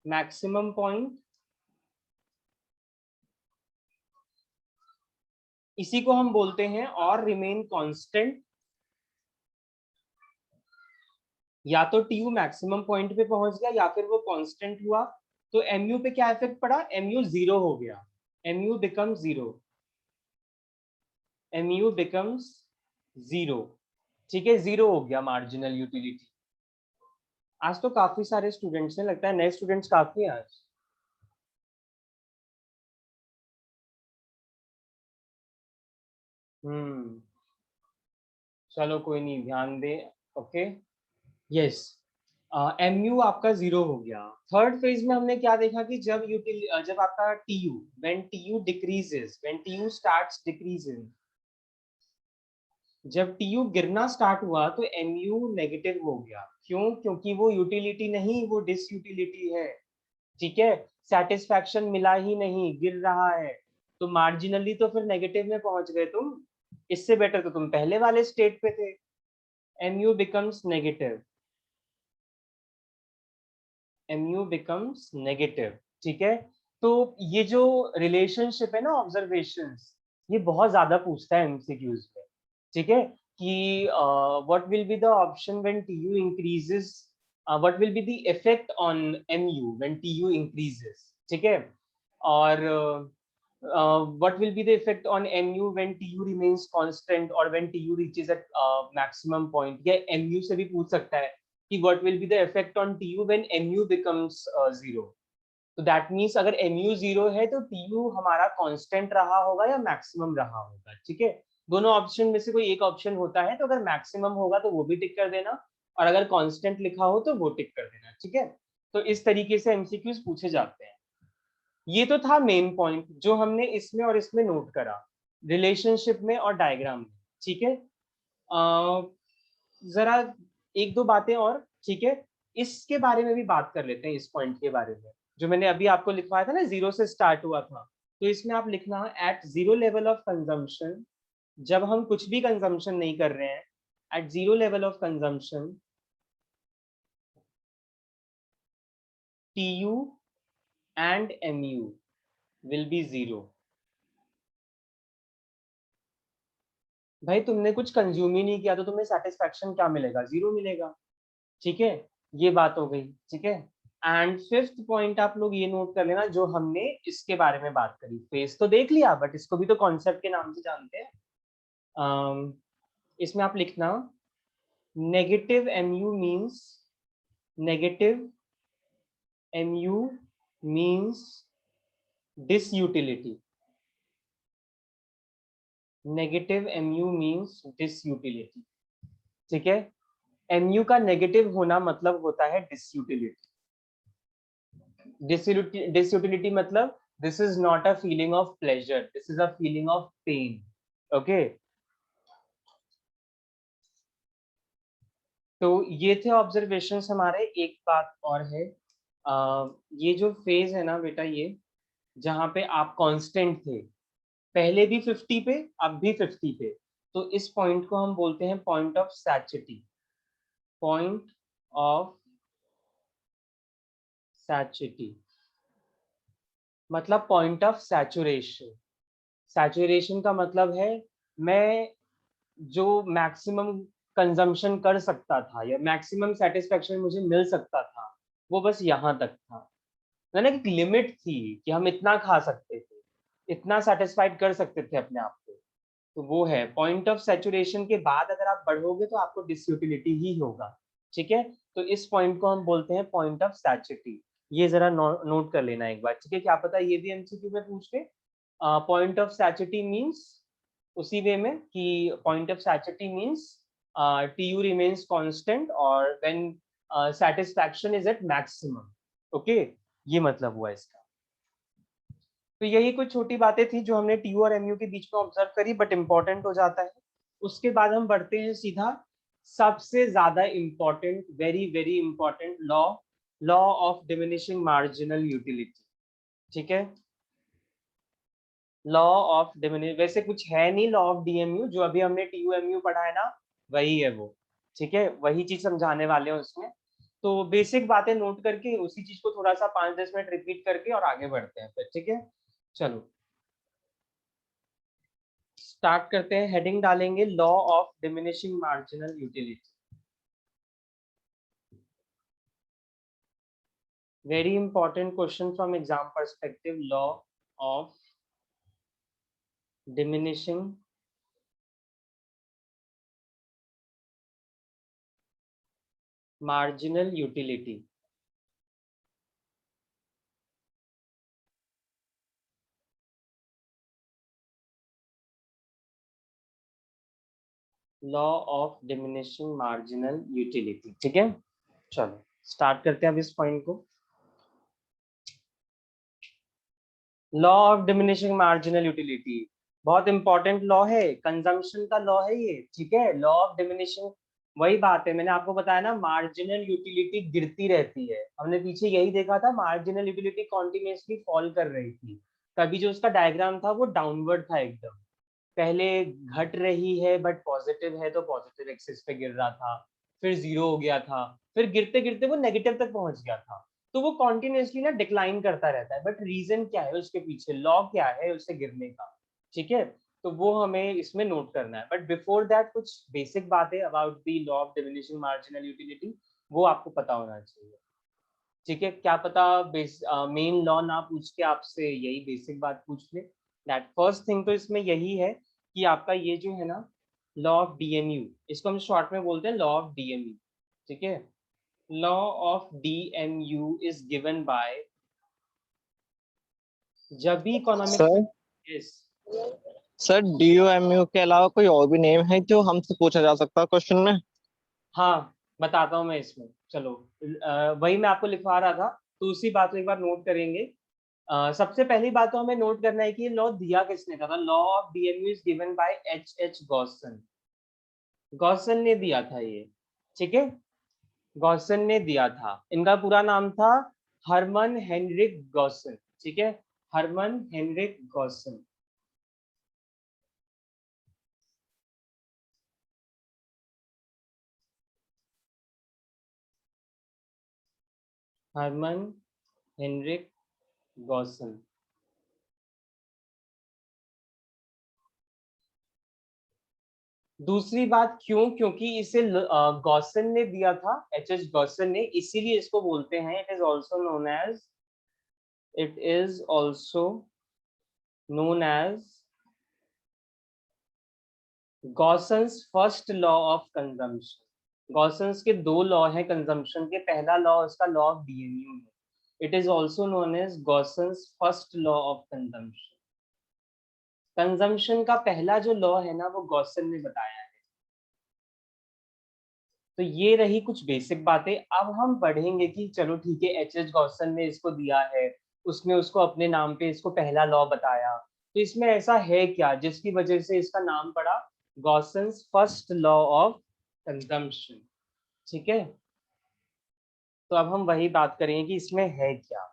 maximum point, इसी को हम बोलते हैं और रिमेन कांस्टेंट। या तो टीयू मैक्सिमम पॉइंट पे पहुंच गया या फिर वो कांस्टेंट हुआ, तो एमयू पे क्या इफेक्ट पड़ा, एमयू जीरो हो गया, MU becomes zero, MU becomes zero. ठीक है, जीरो हो गया मार्जिनल यूटिलिटी। आज तो काफी सारे स्टूडेंट्स हैं, लगता है नए स्टूडेंट्स काफी हैं आज। चलो कोई नहीं, ध्यान दे। ओके, यस, एमयू आपका जीरो हो गया। थर्ड फेज में हमने क्या देखा कि जब आपका TU, when TU decreases, when TU starts decreasing, जब टीयू गिरना स्टार्ट हुआ तो एमयू नेगेटिव हो गया। क्यों? क्योंकि वो यूटिलिटी नहीं, वो डिसयूटिलिटी है। ठीक है, सेटिस्फैक्शन मिला ही नहीं, गिर रहा है, तो मार्जिनली तो फिर नेगेटिव में पहुंच गए तुम। इससे बेटर तो तुम पहले वाले स्टेट पे थे। mu becomes negative, mu becomes negative। ठीक है, तो ये जो रिलेशनशिप है ना ऑब्जर्वेशंस, ये बहुत ज्यादा पूछता है एमसीक्यूज में। ठीक है, कि what will be the option when TU increases, what will be the effect on mu when TU increases. ठीक है, और what will be the effect on mu when tu remains constant or when tu reaches at maximum point? या mu से भी पूछ सकता है कि what will be the effect on tu when mu becomes 0? तो दैट मीन्स अगर mu 0 है तो tu हमारा कांस्टेंट रहा होगा या मैक्सिमम रहा होगा। ठीक है, दोनों ऑप्शन में से कोई एक ऑप्शन होता है, तो अगर मैक्सिमम होगा तो वो भी टिक कर देना, और अगर कांस्टेंट लिखा हो तो वो टिक कर देना। ठीक है, तो इस तरीके से एमसीक्यूज पूछे जाते हैं। ये तो था मेन पॉइंट जो हमने इसमें और इसमें नोट करा, रिलेशनशिप में और डायग्राम में। ठीक है, जरा एक दो बातें और। ठीक है, इसके बारे में भी बात कर लेते हैं, इस पॉइंट के बारे में जो मैंने अभी आपको लिखवाया था ना, जीरो से स्टार्ट हुआ था। तो इसमें आप लिखना at zero level of consumption, जब हम कुछ भी कंजम्पशन नहीं कर रहे हैं, at zero level of consumption TU and MU will be zero. भाई तुमने कुछ कंज्यूम ही नहीं किया तो तुम्हें सेटिस्फैक्शन क्या मिलेगा? जीरो मिलेगा। ठीक है, ये बात हो गई। ठीक है, एंड फिफ्थ पॉइंट आप लोग ये नोट कर लेना, जो हमने इसके बारे में बात करी, फेस तो देख लिया बट इसको भी तो कॉन्सेप्ट के नाम से जानते हैं। इसमें आप लिखना negative MU means, negative MU means disutility, negative MU means disutility. ठीक है, एमयू का नेगेटिव होना मतलब होता है डिसयूटिलिटी। डिसयूटिलिटी मतलब this is not a feeling of pleasure, this is a feeling of pain. Okay, तो ये थे ऑब्जर्वेशंस हमारे। एक बात और है, ये जो फेज है ना बेटा, ये जहाँ पे आप कांस्टेंट थे, पहले भी 50 पे, अब भी 50 पे, तो इस पॉइंट को हम बोलते हैं पॉइंट ऑफ सैचुरिटी। पॉइंट ऑफ सैचुरिटी मतलब पॉइंट ऑफ सैचुरेशन। सैचुरेशन का मतलब है मैं जो मैक्सिमम कंजम्पशन कर सकता था या मैक्सिमम सेटिस्फेक्शन मुझे मिल सकता था, वो बस यहाँ तक था। ना एक लिमिट थी कि हम इतना खा सकते थे, इतना सेटिस्फाइड कर सकते थे अपने आप को। तो वो है पॉइंट ऑफ सैचुरेशन के बाद अगर आप बढ़ोगे तो आपको डिसयूटिलिटी ही होगा। ठीक है, तो इस पॉइंट को हम बोलते हैं पॉइंट ऑफ सैचुरिटी। ये जरा नोट कर लेना एक बार। ठीक है, क्या पता ये भी एमसीक्यू में पूछ ले। पॉइंट ऑफ सैचुरिटी मींस उसी वे में कि point of satiety means TU remains constant और when satisfaction is at maximum. Okay, ये मतलब हुआ इसका। तो यही कुछ छोटी बातें थी जो हमने टीयू और एमयू के बीच में ऑब्जर्व करी, बट इंपॉर्टेंट हो जाता है। उसके बाद हम बढ़ते हैं सीधा सबसे ज्यादा important, very very important law, law of diminishing marginal utility. ठीक है, लॉ ऑफ डिमिनिश, वैसे कुछ है नहीं लॉ ऑफ डीएमयू, जो अभी हमने टीयू एमयू पढ़ा है ना, वही है वो। ठीक है, वही चीज समझाने वाले हैं उसमें। तो बेसिक बातें नोट करके उसी चीज को थोड़ा सा 5-10 मिनट रिपीट करके और आगे बढ़ते हैं फिर। ठीक है, चलो स्टार्ट करते हैं। हेडिंग डालेंगे law of diminishing marginal utility. Very important question from exam perspective, law of diminishing marginal utility। Law of diminishing marginal utility. ठीक है, चलो स्टार्ट करते हैं अब इस पॉइंट को। Law of diminishing marginal utility, बहुत इंपॉर्टेंट लॉ है, कंजम्पशन का लॉ है ये, ठीक है, लॉ ऑफ डिमिनिशिंग। वही बात है, मैंने आपको बताया ना, मार्जिनल यूटिलिटी गिरती रहती है, हमने पीछे यही देखा था, मार्जिनल यूटिलिटी कॉन्टिन्यूसली फॉल कर रही थी, तभी जो उसका डायग्राम था वो डाउनवर्ड था एकदम, पहले घट रही है बट पॉजिटिव है तो पॉजिटिव एक्सिस पे गिर रहा था, फिर जीरो हो गया था, फिर गिरते गिरते वो नेगेटिव तक पहुंच गया था। तो वो कॉन्टिन्यूसली ना डिक्लाइन करता रहता है, बट रीजन क्या है उसके पीछे, लॉ क्या है उससे गिरने का, ठीक है, तो वो हमें इसमें नोट करना है। बट बिफोर दैट कुछ बेसिक बातें about the law of diminishing marginal utility वो आपको पता होना चाहिए, ठीक है, क्या पता मेन लॉ ना पूछ के आपसे यही बेसिक बात पूछ ले। दैट फर्स्ट थिंग तो इसमें यही है कि आपका ये जो है ना लॉ ऑफ डीएमयू, इसको हम शॉर्ट में बोलते हैं लॉ ऑफ डीएमयू, ठीक है, law of DMU is given by, जब भी इकोनॉमिक्स में, सर यस, सर DOMU के अलावा कोई और भी नेम है जो हमसे पूछा जा सकता है क्वेश्चन में? हाँ बताता हूँ मैं इसमें, चलो वही मैं आपको लिखवा रहा था, तो उसी बात को एक बार नोट करेंगे। सबसे पहली बात तो हमें नोट करना है कि ये लॉ दिया किसने था, law of DMU is given by H Gaussian, Gaussian ने दिया था ये, ठीक है, गॉसन ने दिया था, इनका पूरा नाम था हरमन हेनरिक गॉसन, ठीक है, Hermann Heinrich Gossen, Hermann Heinrich Gossen. दूसरी बात क्यों, क्योंकि इसे गॉसन ने दिया था, एच गॉसन ने, इसीलिए इसको बोलते हैं, it is also known as Gossen's first law of consumption. Gossen's के दो लॉ हैं कंजम्पशन के, पहला लॉ उसका लॉ ऑफ डीएमयू है, it is also known as Gossen's first law of consumption. Consumption का पहला जो लॉ है ना वो गॉसन ने बताया है। तो ये रही कुछ बेसिक बातें, अब हम पढ़ेंगे कि चलो ठीक है, एच गॉसन ने इसको दिया है, उसने उसको अपने नाम पे इसको पहला लॉ बताया, तो इसमें ऐसा है क्या जिसकी वजह से इसका नाम पड़ा गॉसन्स फर्स्ट लॉ ऑफ कंजम्पशन, ठीक है, तो अब हम वही बात करेंगे कि इसमें है क्या।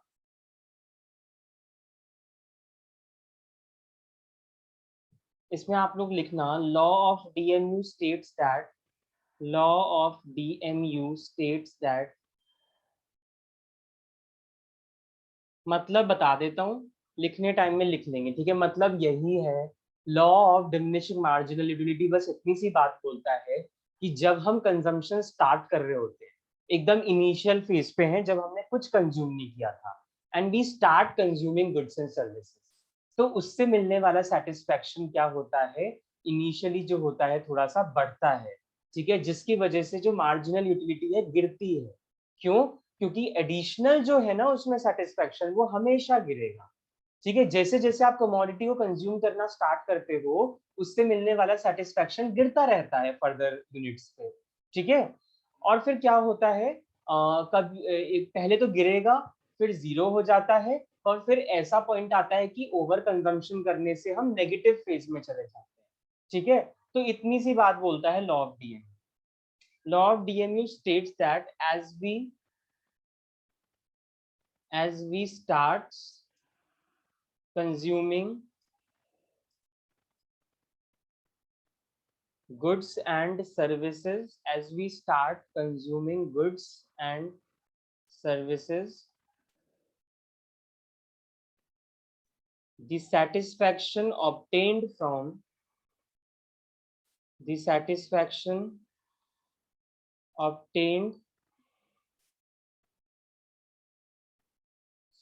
इसमें आप लोग लिखना, law of DMU states that, law of DMU states that, मतलब बता देता हूँ, लिखने टाइम में लिख लेंगे, ठीक है, मतलब यही है, law of diminishing marginal utility बस इतनी सी बात बोलता है कि जब हम कंजम्पशन स्टार्ट कर रहे होते हैं, एकदम इनिशियल फेज पे हैं, जब हमने कुछ कंज्यूम नहीं किया था, and we start consuming goods and services, तो उससे मिलने वाला सेटिस्फैक्शन क्या होता है, इनिशियली जो होता है थोड़ा सा बढ़ता है, ठीक है, जिसकी वजह से जो मार्जिनल यूटिलिटी है गिरती है। क्यों? क्योंकि एडिशनल जो है ना उसमें सेटिस्फैक्शन वो हमेशा गिरेगा, ठीक है, जैसे जैसे आप कमोडिटी को कंज्यूम करना स्टार्ट करते हो उससे मिलने वाला सेटिस्फैक्शन गिरता रहता है फर्दर यूनिट्स पे, ठीक है, और फिर क्या होता है, पहले तो गिरेगा, फिर जीरो हो जाता है, और फिर ऐसा पॉइंट आता है कि ओवर कंजम्पशन करने से हम नेगेटिव फेज में चले जाते हैं, ठीक है, तो इतनी सी बात बोलता है law of DMU. Law of DMU states that as we start consuming goods and services, as we start consuming goods and services, the satisfaction obtained from, the satisfaction obtained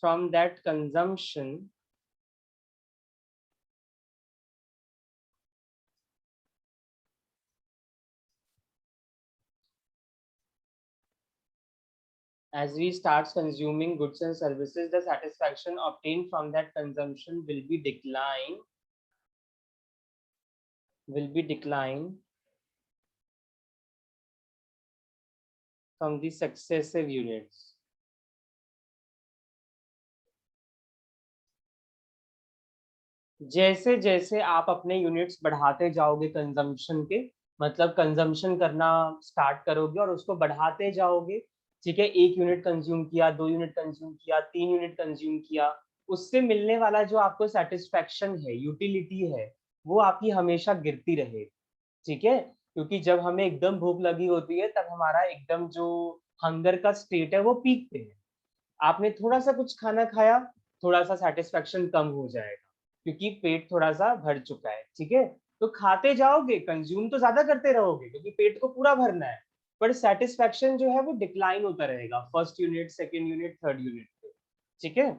from that consumption as we start consuming goods and services, the satisfaction obtained from that consumption will be decline from the successive units. जैसे जैसे आप अपने यूनिट्स बढ़ाते जाओगे कंजम्पशन के, मतलब कंजम्पशन करना स्टार्ट करोगे और उसको बढ़ाते जाओगे, ठीक है, 1 यूनिट कंज्यूम किया, 2 यूनिट कंज्यूम किया, 3 यूनिट कंज्यूम किया, उससे मिलने वाला जो आपको सेटिस्फैक्शन है, यूटिलिटी है, वो आपकी हमेशा गिरती रहे, ठीक है, क्योंकि जब हमें एकदम भूख लगी होती है तब हमारा एकदम जो हंगर का स्टेट है वो पीक पे है। आपने थोड़ा-सा कुछ खाना खाया, थोड़ा-सा सैटिस्फैक्शन कम हो जाएगा, क्योंकि पेट थोड़ा-सा भर चुका है, ठीक है? तो खाते जाओगे, कंज़्यूम तो ज़्यादा करते रहोगे क्योंकि पेट को पूरा भरना है, पर सैटिस्फैक्शन जो है वो डिक्लाइन होता रहेगा, first unit, second unit, third unit पे, ठीक है?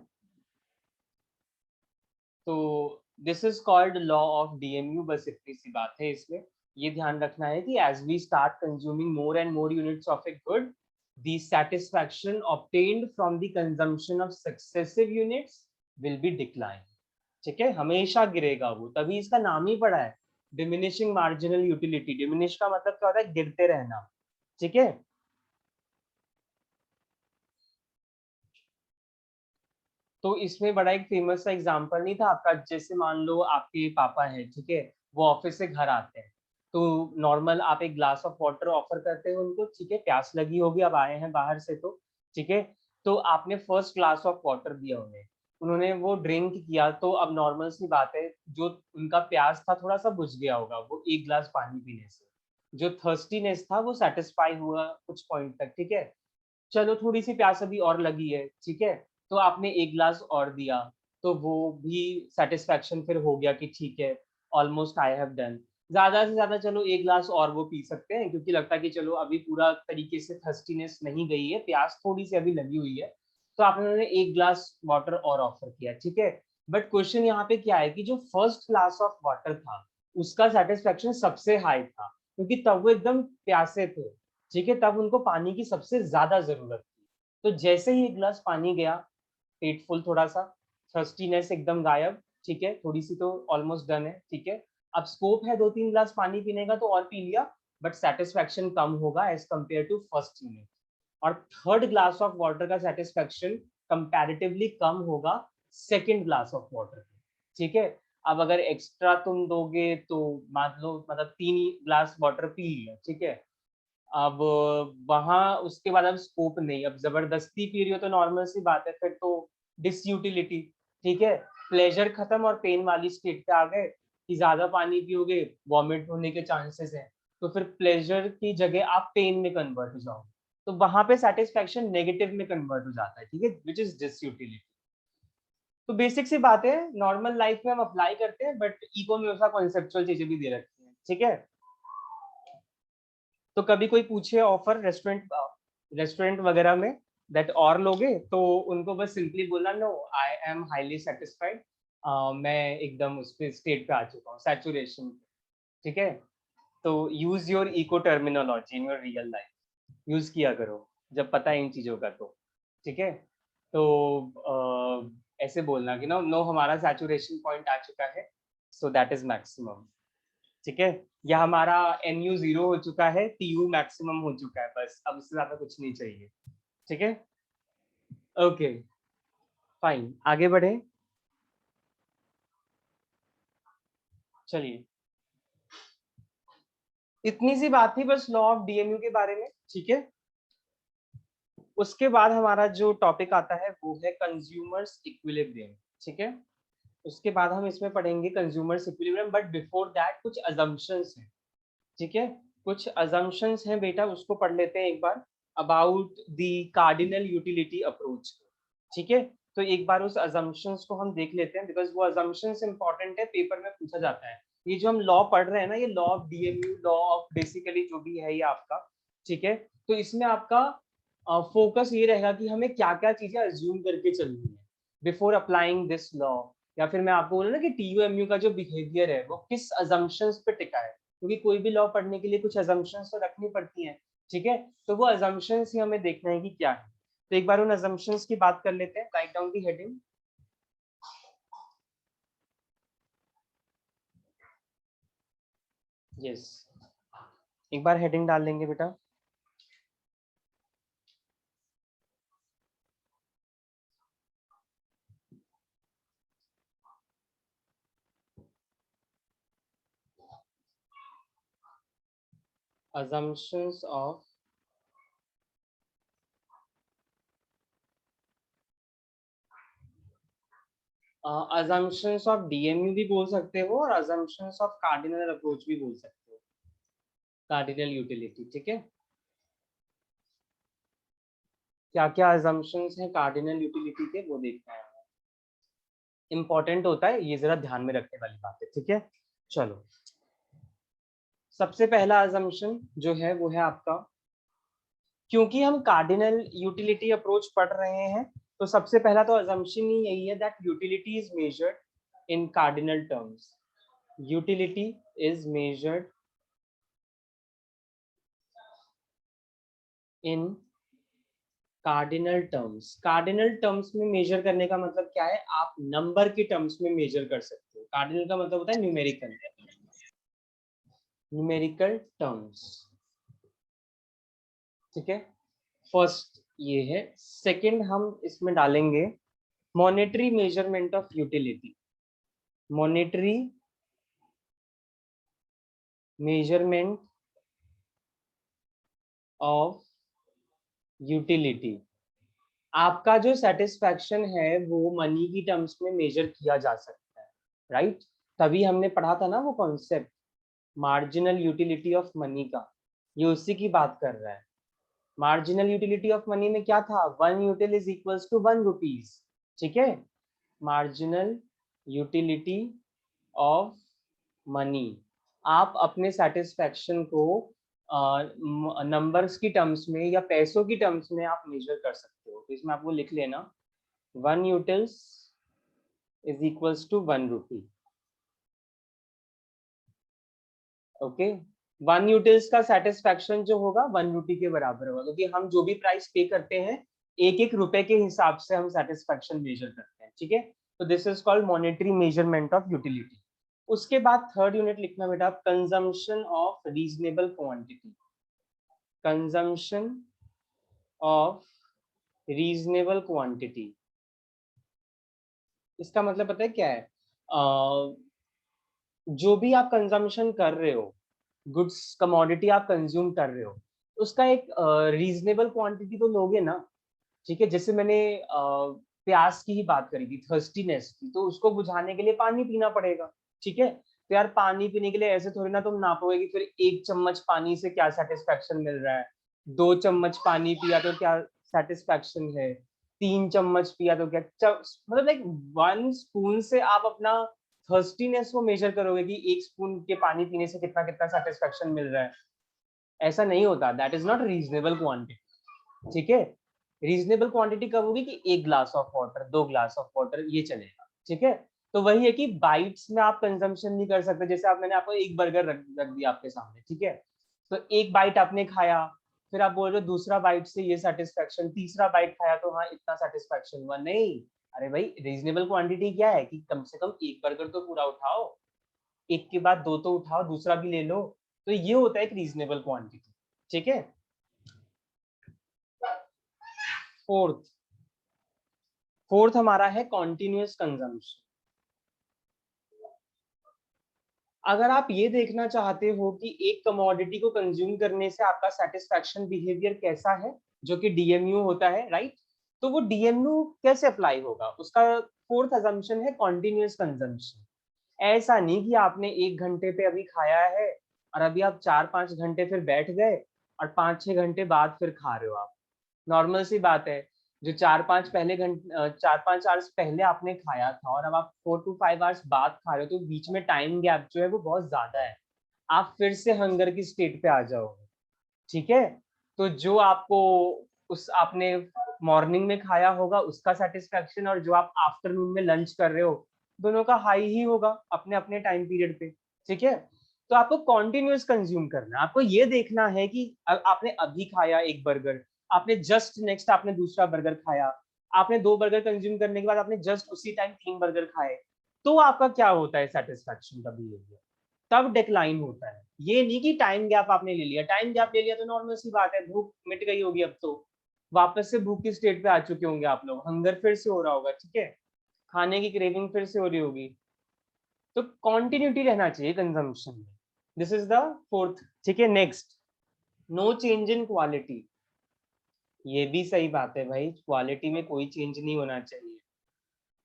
तो this is called law of DMU, बस इतनी सी बात है इसमें। ये ध्यान रखना है कि as we start consuming more and more units of a good, the satisfaction obtained from the consumption of successive units will be decline, ठीक है, हमेशा गिरेगा वो, तभी इसका नाम ही पड़ा है डिमिनिशिंग मार्जिनल यूटिलिटी। डिमिनिश का मतलब क्या होता है? गिरते रहना, ठीक है। तो इसमें बड़ा एक फेमस सा एग्जांपल नहीं था आपका, जैसे मान लो आपके पापा हैं, ठीक है, वो ऑफिस से घर आते हैं, तो नॉर्मल आप एक ग्लास ऑफ वाटर ऑफर करते हो उनको, ठीक है, प्यास लगी होगी, अब आए हैं बाहर से तो, ठीक है, तो आपने फर्स्ट ग्लास ऑफ वाटर दिया उन्हें, उन्होंने वो ड्रिंक किया, तो अब नॉर्मल सी बात है, जो उनका प्यास था थोड़ा सा बुझ गया होगा वो एक ग्लास पानी पीने से, जो थर्स्टीनेस था वो सेटिस्फाई हुआ कुछ पॉइंट तक, ठीक है, चलो थोड़ी-सी प्यास अभी और लगी है, ठीक है? तो आपने 1 ग्लास और दिया, तो वो भी सैटिस्फैक्शन फिर हो गया कि ठीक है, ऑलमोस्ट आई हैव डन। ज़्यादा से ज़्यादा चलो 1 ग्लास और वो पी सकते हैं क्योंकि लगता है कि चलो अभी पूरा तरीके से थर्स्टीनेस नहीं गई है, प्यास थोड़ी-सी अभी लगी हुई है। तो आपने उन्हें 1 ग्लास वाटर और ऑफ़र किया, ठीक है? बट क्वेश्चन यहाँ पे क्या है कि जो फर्स्ट ग्लास ऑफ वाटर था, उसका सैटिस्फैक्शन सबसे हाई था, क्योंकि तब वो एकदम प्यासे थे। ठीक है, तब उनको पानी की सबसे ज़्यादा ज़रूरत थी। तो जैसे ही 1 ग्लास पानी गया, पेट फुल थोड़ा-सा, थर्स्टीनेस एकदम गायब, ठीक है, थोड़ी-सी तो ऑलमोस्ट डन है, ठीक है। अब स्कोप है 2-3 ग्लास पानी पीने का तो और पी लिया, बट सैटिस्फैक्शन कम होगा as compare to first unit. और थर्ड ग्लास ऑफ वाटर का सैटिस्फैक्शन कंपैरेटिवली कम होगा सेकंड ग्लास ऑफ वाटर से, ठीक है। अब अगर एक्स्ट्रा तुम दोगे तो मान लो मतलब 3 ग्लास वाटर पी लिया, ठीक है। अब वहाँ उसके बाद अब स्कोप नहीं, अब ज़बरदस्ती पी रही हो तो नॉर्मल सी बात है, फिर तो डिसयूटिलिटी, ठीक है? प्लेज़र खत्म और पेन वाली स्टेट पे आ गए कि ज़्यादा पानी पियोगे, वॉमिट होने के चांसेस हैं, तो फिर प्लेज़र की जगह आप पेन में कन्वर्ट हो जाओगे। तो वहाँ पे सैटिस्फैक्शन नेगेटिव में कन्वर्ट हो जाता है, ठीक है? Which is disutility. तो बेसिक सी बात है, नॉर्मल लाइफ़ में हम अप्लाई करते हैं, बट ईको में वैसा कॉन्सेप्चुअल चीज़ें भी दे रखी हैं, ठीक है? तो कभी कोई पूछे ऑफर रेस्टोरेंट वगैरह में दैट और लोगे, तो उनको बस सिंपली बोलना no, I am highly satisfied, मैं एकदम उस पे स्टेट पे आ चुका हूँ सैचुरेशन, ठीक है। तो use your eco terminology in your real life, use किया करो जब पता है इन चीजों का, तो ठीक है। तो ऐसे बोलना कि नो नो हमारा सैचुरेशन पॉइंट आ चुका है, सो दैट इज मैक्सिमम, ठीक है? या हमारा NU 0 हो चुका है, TU मैक्सिमम हो चुका है, बस अब उससे ज़्यादा कुछ नहीं चाहिए, ठीक है? ओके, फाइन, आगे बढ़ें? चलिए, इतनी सी बात थी बस लॉ ऑफ डीएमयू के बारे में, ठीक है? उसके बाद हमारा जो टॉपिक आता है वो है कंज्यूमर्स इक्विलिब्रियम, ठीक है? उसके बाद हम इसमें पढ़ेंगे consumers equilibrium, but before that कुछ असम्पशन्स हैं, ठीक है? कुछ असम्पशन्स हैं बेटा, उसको पढ़ लेते हैं एक बार, about the cardinal utility approach, ठीक है? तो एक बार उस असम्पशन्स को हम देख लेते हैं, बिकॉज़ वो असम्पशन्स इम्पोर्टेंट है, पेपर में पूछा जाता है। ये जो हम लॉ पढ़ रहे हैं ना, ये law of DMU, law of basically जो भी है ये आपका, ठीक है? तो इसमें आपका फोकस ये रहेगा कि हमें क्या-क्या चीज़ें अज़्यूम करके चलनी है, बिफोर अप्लाइंग दिस लॉ, या फिर मैं आपको बोलूँ ना कि टीयूएमयू का जो बिहेवियर है, वो किस असम्पशन्स पे टिका है। क्योंकि कोई भी लॉ पढ़ने के लिए कुछ असम्पशन्स तो रखनी पड़ती हैं, ठीक है? तो वो असम्पशन्स ही हमें देखना है कि क्या है। तो एक बार उन असम्पशन्स की बात कर लेते हैं, write down the heading. Yes, एक बार हेडिंग डाल लेंगे बेटा। assumptions of assumptions of DMU भी बोल सकते हो और assumptions of cardinal approach भी बोल सकते हो, cardinal utility, ठीक है। क्या क्या assumptions हैं cardinal utility के वो देखना है, इंपॉर्टेंट होता है, ये जरा ध्यान में रखने वाली बात है, ठीक है। चलो, सबसे पहला assumption जो है वो है आपका, क्योंकि हम कार्डिनल यूटिलिटी अप्रोच पढ़ रहे हैं, तो सबसे पहला तो assumption ही यही है that utility is measured in cardinal terms. Utility is measured in cardinal terms. Cardinal terms में मेजर करने का मतलब क्या है, आप नंबर के टर्म्स में मेजर कर सकते हो। कार्डिनल का मतलब होता है न्यूमेरिकल, न्यूमेरिकल टर्म्स, ठीक है। फर्स्ट ये है। सेकंड हम इसमें डालेंगे monetary measurement of utility. Monetary measurement of utility, आपका जो सेटिस्फैक्शन है वो मनी की टर्म्स में मेजर किया जा सकता है, राइट। तभी हमने पढ़ा था ना वो concept marginal utility of money का, ये उसी की बात कर रहा है। मार्जिनल यूटिलिटी ऑफ मनी में क्या था, 1 util is equals to 1 rupees, ठीक है। मार्जिनल यूटिलिटी ऑफ मनी, आप अपने सेटिस्फैक्शन को नंबर्स की टर्म्स में या पैसों की टर्म्स में आप मेजर कर सकते हो। तो इसमें आपको लिख लेना 1 utils is equals to 1 rupee, okay. 1 utils का सेटिस्फैक्शन जो होगा 1 रुपी के बराबर होगा, क्योंकि हम जो भी प्राइस पे करते हैं एक एक रुपए के हिसाब से हम सेटिस्फैक्शन मेजर करते हैं, ठीक है। तो this is called monetary measurement of utility. उसके बाद थर्ड यूनिट लिखना बेटा, consumption of reasonable quantity. Consumption of reasonable quantity, इसका मतलब पता है क्या है, जो भी आप कंजम्पशन कर रहे हो, गुड्स कमोडिटी आप कंज्यूम कर रहे हो, उसका एक रीजनेबल क्वांटिटी तो लोगे ना, ठीक है। जैसे मैंने प्यास की ही बात करी थी, थर्स्टीनेस की, तो उसको बुझाने के लिए पानी पीना पड़ेगा, ठीक है। तो यार पानी पीने के लिए ऐसे थोड़ी ना तुम नापोगे कि फिर 1 चम्मच पानी से क्या सेटिस्फैक्शन मिल रहा है, 2 चम्मच पानी पिया तो क्या सेटिस्फैक्शन है, 3 चम्मच पिया तो क्या मतलब लाइक 1 स्पून से आप अपना थर्स्टीनेस को मेजर करोगे कि 1 स्पून के पानी पीने से कितना कितना सेटिस्फैक्शन मिल रहा है, ऐसा नहीं होता। That is not reasonable quantity, ठीक है। रीजनेबल क्वांटिटी कब होगी कि 1 glass of water, 2 glass of water, ये चलेगा, ठीक है। तो वही है कि बाइट्स में आप कंजम्पशन नहीं कर सकते। जैसे आप, मैंने आपको एक बर्गर रख दिया आपके सामने, ठीक है। तो एक बाइट आपने खाया, फिर आप बोल रहे हो दूसरा बाइट से ये सेटिस्फैक्शन, तीसरा बाइट खाया तो हाँ इतना सेटिस्फैक्शन हुआ, नहीं। अरे भाई, रीजनेबल क्वांटिटी क्या है कि कम से कम एक बर्गर तो पूरा उठाओ, एक के बाद 2 तो उठाओ, दूसरा भी ले लो। तो ये होता है एक रीजनेबल क्वांटिटी, ठीक है। फोर्थ फोर्थ हमारा है कॉन्टिन्यूअस कंजम्पशन। अगर आप ये देखना चाहते हो कि एक कमोडिटी को कंज्यूम करने से आपका सेटिस्फैक्शन बिहेवियर कैसा है, जो कि डीएमयू होता है, राइट। तो वो डीएमयू कैसे अप्लाई होगा, उसका फोर्थ असम्पशन है कॉन्टिन्यूअस कंजम्पशन। ऐसा नहीं कि आपने 1 घंटे पे अभी खाया है और अभी आप 4-5 घंटे फिर बैठ गए और 5-6 घंटे बाद फिर खा रहे हो आप। नॉर्मल सी बात है, जो 4-5 आवर्स पहले आपने खाया था और अब आप 4 to 5 आवर्स बाद खा रहे हो, तो बीच में टाइम गैप जो है वो बहुत ज्यादा है, आप फिर से हंगर की स्टेट पे आ जाओगे, ठीक है। तो जो आपको उस आपने मॉर्निंग में खाया होगा उसका सेटिस्फैक्शन और जो आप आफ्टरनून में लंच कर रहे हो, दोनों का हाई ही होगा अपने अपने टाइम पीरियड पे, ठीक है। तो आपको कॉन्टिन्यूस कंज्यूम करना है। आपको ये देखना है कि आपने अभी खाया एक बर्गर, आपने जस्ट नेक्स्ट आपने दूसरा बर्गर खाया, आपने 2 बर्गर कंज्यूम करने के बाद आपने जस्ट उसी टाइम 3 बर्गर खाए, तो आपका क्या होता है सेटिस्फैक्शन का बिहेवियर, तब डिक्लाइन होता है। ये नहीं कि टाइम गैप आपने ले लिया, टाइम गैप ले लिया तो नॉर्मल सी बात है, भूख मिट गई होगी, अब तो वापस से भूख की स्टेट पे आ चुके होंगे आप लोग, हंगर फिर से हो रहा होगा, ठीक है, खाने की क्रेविंग फिर से हो रही होगी। तो कॉन्टिन्यूटी रहना चाहिए कंजम्पशन में, दिस इज द फोर्थ, ठीक है। Next, no change in quality, ये भी सही बात है भाई, क्वालिटी में कोई चेंज नहीं होना चाहिए।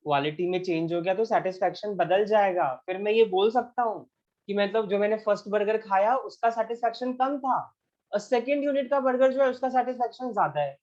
क्वालिटी में चेंज हो गया तो सेटिस्फैक्शन बदल जाएगा। फिर मैं ये बोल सकता हूँ कि मतलब जो मैंने फर्स्ट बर्गर खाया उसका सेटिस्फैक्शन कम था और सेकेंड यूनिट का बर्गर जो है उसका सेटिस्फैक्शन ज्यादा है।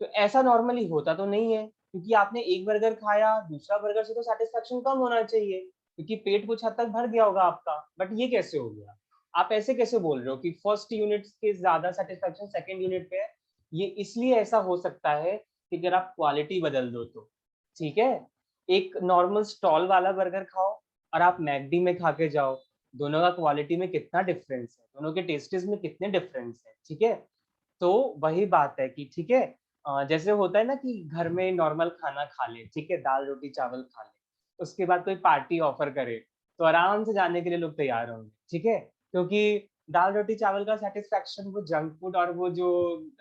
तो ऐसा नॉर्मली होता तो नहीं है, क्योंकि आपने एक बर्गर खाया, दूसरा बर्गर से तो सेटिस्फैक्शन कम होना चाहिए, क्योंकि पेट कुछ हद तक भर गया होगा आपका। बट ये कैसे हो गया? आप ऐसे कैसे बोल रहे हो कि फर्स्ट यूनिट के ज्यादा सेटिस्फैक्शन सेकेंड यूनिट पे है? ये इसलिए ऐसा हो सकता है कि अगर आप क्वालिटी बदल दो तो। ठीक है, एक नॉर्मल स्टॉल वाला बर्गर खाओ और आप मैकडी में खा के जाओ, दोनों का क्वालिटी में कितना डिफरेंस है, दोनों के टेस्टेस में कितने डिफरेंस है। ठीक है, तो वही बात है कि ठीक है, जैसे होता है ना कि घर में नॉर्मल खाना खा ले, ठीक है, दाल रोटी चावल खा ले, उसके बाद कोई पार्टी ऑफर करे तो आराम से जाने के लिए लोग तैयार होंगे। ठीक है, क्योंकि दाल रोटी चावल का सेटिस्फैक्शन वो जंक फूड और वो जो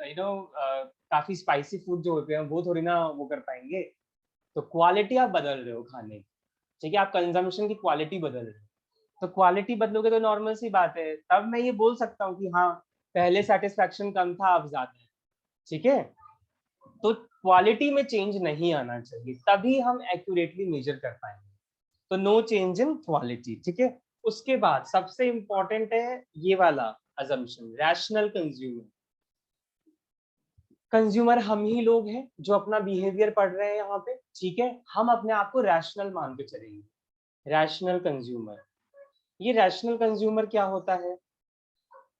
काफी स्पाइसी फूड जो होते हैं वो थोड़ी ना वो कर पाएंगे। तो क्वालिटी आप बदल रहे हो खाने की, ठीक है, आप कंजम्पशन की क्वालिटी बदल रहे हो। तो क्वालिटी बदलोगे तो नॉर्मल सी बात है, तब मैं ये बोल सकता हूँ कि हाँ, पहले सेटिस्फैक्शन कम था अब ज्यादा है। ठीक है, तो क्वालिटी में चेंज नहीं आना चाहिए, तभी हम एक्यूरेटली मेजर कर पाएंगे। तो नो चेंज इन क्वालिटी। ठीक है, उसके बाद सबसे इंपॉर्टेंट है ये वाला अजम्पशन, रैशनल कंज्यूमर। कंज्यूमर हम ही लोग हैं जो अपना बिहेवियर पढ़ रहे हैं यहाँ पे। ठीक है, हम अपने आप को रैशनल मान के चलेंगे। रैशनल कंज्यूमर, ये रैशनल कंज्यूमर क्या होता है?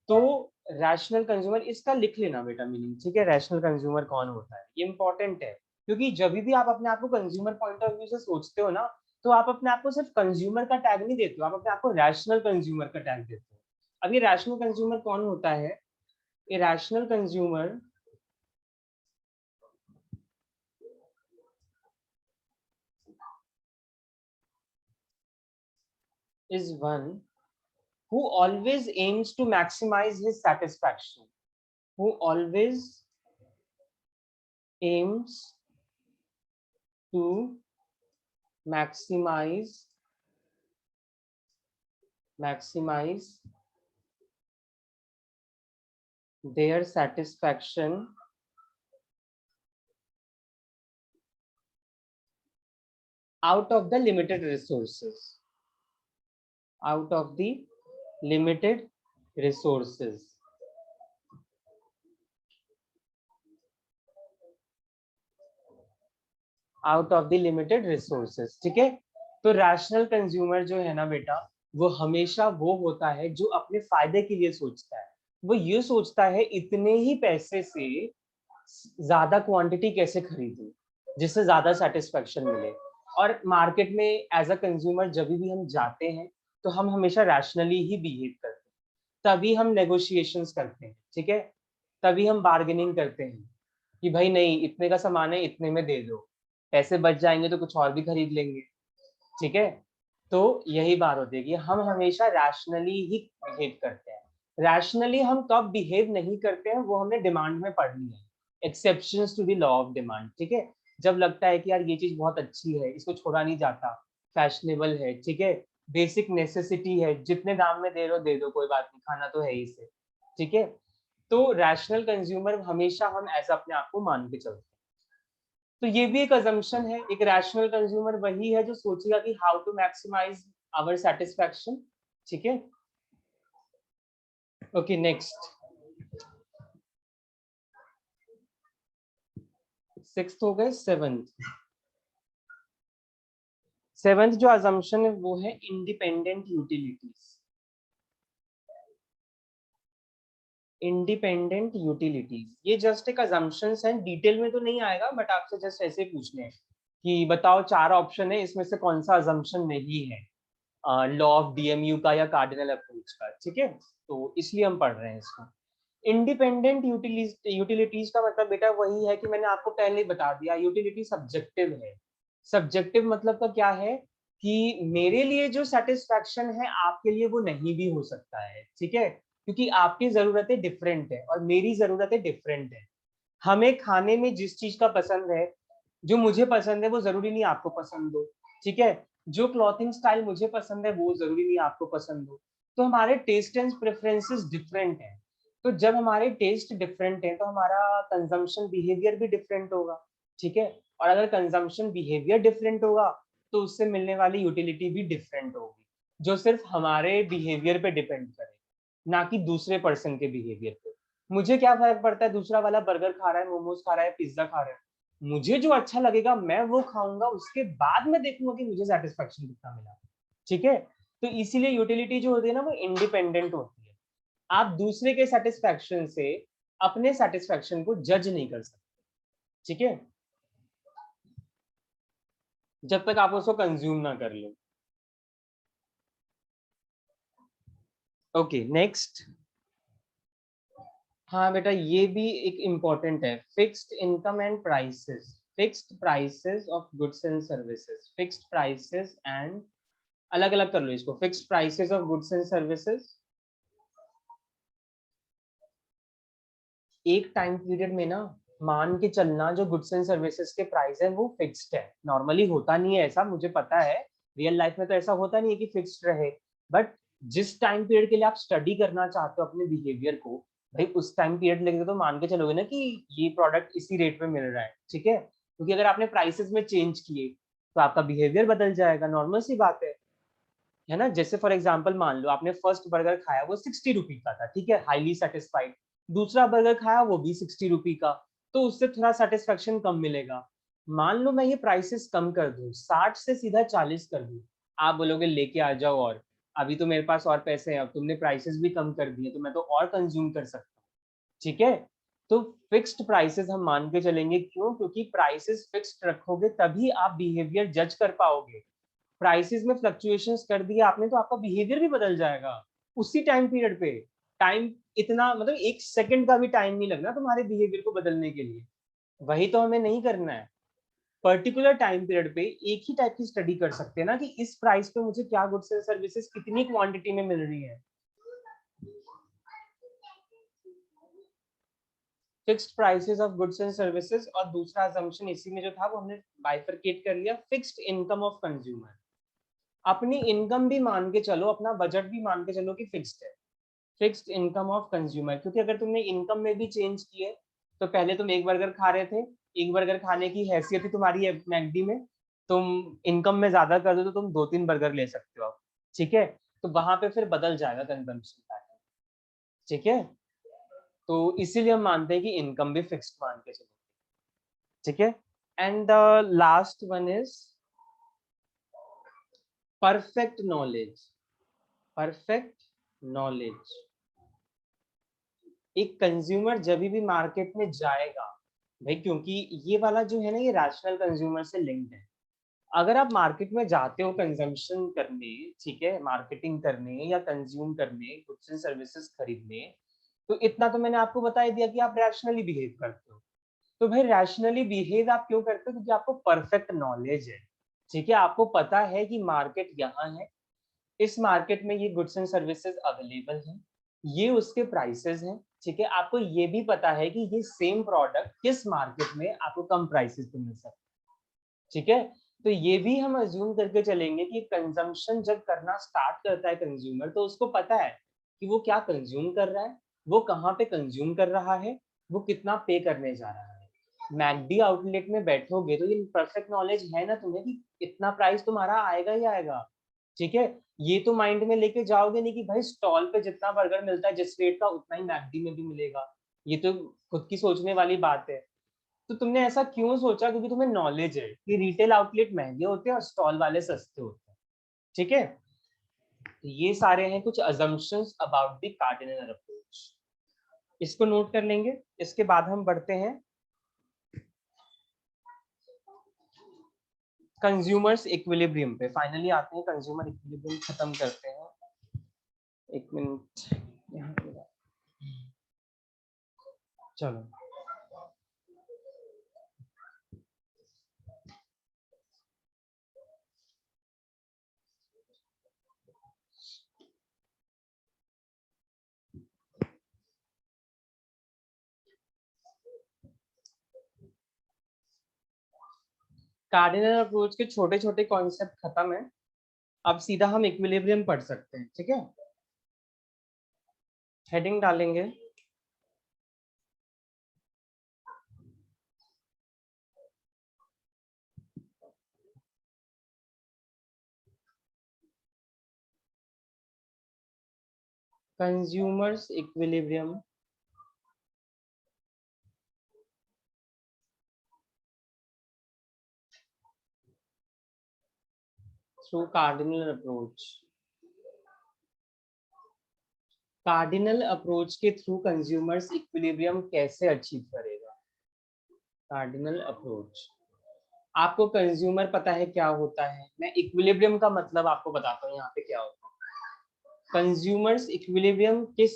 तो रैशनल कंज्यूमर, इसका लिख लेना बेटा मीनिंग। ठीक है, रैशनल कंज्यूमर कौन होता है, ये इंपॉर्टेंट है, क्योंकि जब भी आप अपने आप को कंज्यूमर पॉइंट ऑफ व्यू से सोचते हो ना, तो आप अपने आप को सिर्फ कंज्यूमर का टैग नहीं देते हो, आप अपने आप को रैशनल कंज्यूमर का टैग देते हो। अब ये रैशनल कंज्यूमर कौन होता है? ये rational consumer is one who always aims to maximize his satisfaction, who always aims to maximize their satisfaction out of the limited resources, out of the limited resources, out of the limited resources. ठीक है, तो रैशनल कंज्यूमर जो है ना बेटा, वो हमेशा वो होता है जो अपने फायदे के लिए सोचता है। वो ये सोचता है इतने ही पैसे से ज्यादा क्वांटिटी कैसे खरीदूं जिससे ज्यादा सेटिस्फेक्शन मिले। और मार्केट में एज अ कंज्यूमर जब भी हम जाते हैं तो हम हमेशा रैशनली ही बिहेव करते हैं, तभी हम नेगोशिएशंस करते हैं। ठीक है, तभी हम बार्गेनिंग करते हैं कि भाई नहीं, इतने का सामान है, इतने में दे दो, पैसे बच जाएंगे तो कुछ और भी खरीद लेंगे। ठीक है, तो यही बात होती है कि हम हमेशा रैशनली ही बिहेव करते हैं। रैशनली हम कब बिहेव नहीं करते हैं वो हमने डिमांड में पढ़ लिया है, exceptions to the law of demand. ठीक है, जब लगता है कि यार ये चीज बहुत अच्छी है, इसको छोड़ा नहीं जाता, फैशनेबल है, ठीक है, बेसिक नेसेसिटी है, जितने दाम में दे रहे हो दे दो, कोई बात नहीं, खाना तो है ही से। ठीक है, तो रैशनल कंज्यूमर हमेशा हम ऐसा अपने आप को मान के चलते हैं। तो ये भी एक अजम्पशन है, एक रैशनल कंज्यूमर वही है जो सोचेगा कि how to maximize our satisfaction. ठीक है, ओके, नेक्स्ट, सिक्स्थ हो गए, सेवंथ। सेवंथ जो अजम्पशन है वो है इंडिपेंडेंट यूटिलिटीज। इंडिपेंडेंट यूटिलिटीज, ये जस्ट एक अजम्पशंस है, डिटेल में तो नहीं आएगा, बट आपसे जस्ट ऐसे पूछने हैं कि बताओ चार ऑप्शन है, इसमें से कौन सा अजम्पशन नहीं है लॉ ऑफ डीएमयू का या कार्डिनल अप्रोच का। ठीक है, तो इसलिए हम पढ़ रहे हैं इसको। इंडिपेंडेंट यूटिलिटीज का मतलब बेटा वही है कि मैंने आपको पहले ही बता दिया, यूटिलिटी सब्जेक्टिव है। सब्जेक्टिव मतलब का क्या है कि मेरे लिए जो सेटिस्फैक्शन है आपके लिए वो नहीं भी हो सकता है। ठीक है, क्योंकि आपकी जरूरतें डिफरेंट है और मेरी जरूरतें डिफरेंट है। हमें खाने में जिस चीज का पसंद है, जो मुझे पसंद है वो जरूरी नहीं आपको पसंद हो। ठीक है, जो क्लॉथिंग स्टाइल मुझे पसंद है वो जरूरी नहीं आपको पसंद हो। तो हमारे टेस्ट एंड प्रेफरेंसेस डिफरेंट हैं। तो जब हमारे टेस्ट डिफरेंट है तो हमारा कंजम्पशन बिहेवियर भी डिफरेंट होगा, ठीक है। और अगर कंजम्पशन बिहेवियर डिफरेंट होगा तो उससे मिलने वाली यूटिलिटी भी डिफरेंट होगी, जो सिर्फ हमारे बिहेवियर पे डिपेंड करे, ना कि दूसरे पर्सन के बिहेवियर पे। मुझे क्या फर्क पड़ता है दूसरा वाला बर्गर खा रहा है, मोमोज खा रहा है, पिज्जा खा रहा है, मुझे जो अच्छा लगेगा मैं वो खाऊंगा, उसके बाद मैं देखूंगा कि मुझे सेटिस्फेक्शन कितना मिला, ठीक है। तो इसीलिए यूटिलिटी जो होती है ना वो इंडिपेंडेंट होती है। आप दूसरे के सेटिस्फेक्शन से अपने सेटिस्फेक्शन को जज नहीं कर सकते, ठीक है, जब तक आप उसको कंज्यूम ना कर लो। Okay next. हाँ बेटा ये भी एक इम्पोर्टेंट है, fixed income and prices, fixed prices of goods and services, fixed prices and, अलग अलग कर लो इसको, fixed prices of goods and services. एक टाइम पीरियड में ना मान के चलना जो गुड्स एंड सर्विसेज के प्राइस है वो फिक्स्ड है, नॉर्मली होता नहीं है ऐसा, मुझे पता है रियल लाइफ में तो ऐसा होता नहीं है कि फिक्स्ड रहे, बट जिस टाइम पीरियड के लिए आप स्टडी करना चाहते हो अपने बिहेवियर को, भाई उस टाइम पीरियड लेके तो मान के चलोगे ना कि ये प्रोडक्ट इसी रेट में मिल रहा है, ठीक है, क्योंकि अगर आपने प्राइसेस में चेंज किए तो आपका बिहेवियर बदल जाएगा, नॉर्मल सी बात है ना। जैसे फॉर एग्जाम्पल मान लो आपने फर्स्ट बर्गर खाया वो 60 रुपी का था, ठीक है, हाईली सेटिस्फाइड, दूसरा बर्गर खाया वो भी 60 रुपी का, तो उससे थोड़ा सेटिस्फेक्शन कम मिलेगा। मान लो मैं ये प्राइसेस कम कर दूं, 60 से सीधा 40 कर दूं, आप बोलोगे लेके आ जाओ, और अभी तो मेरे पास और पैसे हैं, अब तुमने प्राइसेस भी कम कर दिए तो मैं तो और कंज्यूम कर सकता हूँ, ठीक है। तो फिक्स्ड प्राइसेस हम मान के चलेंगे, क्यों, क्योंकि प्राइसेस फिक्स्ड रखोगे तभी आप बिहेवियर जज कर पाओगे। प्राइसेस में फ्लक्चुएशंस कर दिया आपने तो आपका बिहेवियर भी बदल जाएगा उसी टाइम पीरियड पे। टाइम इतना मतलब 1 सेकंड का भी टाइम नहीं लगना तुम्हारे बिहेवियर को बदलने के लिए, वही तो हमें नहीं करना है। पर्टिकुलर टाइम पीरियड पे एक ही टाइप की स्टडी कर सकते हैं ना कि इस प्राइस पे मुझे क्या गुड्स एंड सर्विसेज कितनी क्वांटिटी में मिल रही है। Fixed prices of goods and services, और दूसरा असम्पशन इसी में जो था वो हमने बाइफरकेट कर लिया, फिक्स्ड इनकम ऑफ कंज्यूमर। अपनी इनकम भी मान के चलो, अपना बजट भी मान के चलो कि फिक्स्ड है, फिक्स्ड इनकम ऑफ कंज्यूमर, क्योंकि अगर तुमने इनकम में भी चेंज किए, तो पहले तुम एक बर्गर खा रहे थे, एक बर्गर खाने की हैसियत ही तुम्हारी मैकडी में, तुम इनकम में ज्यादा कर दो तो तुम 2-3 बर्गर ले सकते हो अब, ठीक है, तो वहां पे फिर बदल जाएगा कंजम्पशन पैटर्न, ठीक है। तो इसीलिए हम मानते हैं कि इनकम भी फिक्स्ड मान के चलो, ठीक है। And the last one is perfect knowledge, perfect knowledge. एक कंज्यूमर जब भी मार्केट में जाएगा, भाई क्योंकि ये वाला जो है ना ये रैशनल कंज्यूमर से लिंक्ड है, अगर आप मार्केट में जाते हो कंजम्पशन करने, ठीक है, मार्केटिंग करने या कंज्यूम करने, गुड्स एंड सर्विसेज खरीदने, तो इतना तो मैंने आपको बता ही दिया कि आप रैशनली बिहेव करते हो। तो भाई रैशनली बिहेव आप क्यों करते हो, क्योंकि आपको परफेक्ट नॉलेज है, ठीक है, आपको पता है कि मार्केट यहाँ है, इस मार्केट में ये गुड्स एंड सर्विसेज अवेलेबल हैं, ये उसके प्राइसेस हैं, ठीक है, आपको ये भी पता है कि ये सेम प्रोडक्ट किस मार्केट में आपको कम प्राइसेस पे मिल सकता है, ठीक है। तो ये भी हम अज्यूम करके चलेंगे कि कंजम्पशन जब करना स्टार्ट करता है कंज्यूमर, तो उसको पता है कि वो क्या कंज्यूम कर रहा है, वो कहाँ पे कंज्यूम कर रहा है, वो कितना पे करने जा रहा है। मैकडी आउटलेट में बैठोगे तो ये परफेक्ट नॉलेज है ना तुम्हें कि इतना प्राइस तुम्हारा आएगा ही आएगा, ठीक है। ये तो माइंड में लेके जाओगे नहीं कि भाई स्टॉल पे जितना बर्गर मिलता है जिस रेट का उतना ही मैकडी में भी मिलेगा, ये तो खुद की सोचने वाली बात है। तो तुमने ऐसा क्यों सोचा, क्योंकि तुम्हें नॉलेज है कि रिटेल आउटलेट महंगे होते हैं और स्टॉल वाले सस्ते होते हैं, ठीक है। तो ये सारे हैं कुछ assumptions about the cardinal approach, इसको नोट कर लेंगे। इसके बाद हम बढ़ते हैं कंज्यूमर्स इक्विलिब्रियम पे, फाइनली आते हैं कंज्यूमर इक्विलिब्रियम खत्म करते हैं। एक मिनट यहाँ पे, चलो कार्डिनल अप्रोच के छोटे छोटे कॉन्सेप्ट खत्म है, अब सीधा हम इक्विलिब्रियम पढ़ सकते हैं, ठीक है। हेडिंग डालेंगे consumers equilibrium through cardinal approach. Cardinal approach के थ्रू कंज्यूमर्स इक्विलिब्रियम कैसे अचीव करेगा? कार्डिनल अप्रोच, आपको कंज्यूमर पता है क्या होता है, मैं इक्विलिब्रियम का मतलब आपको बताता हूँ यहाँ पे क्या होता है। कंज्यूमर्स इक्विलिब्रियम किस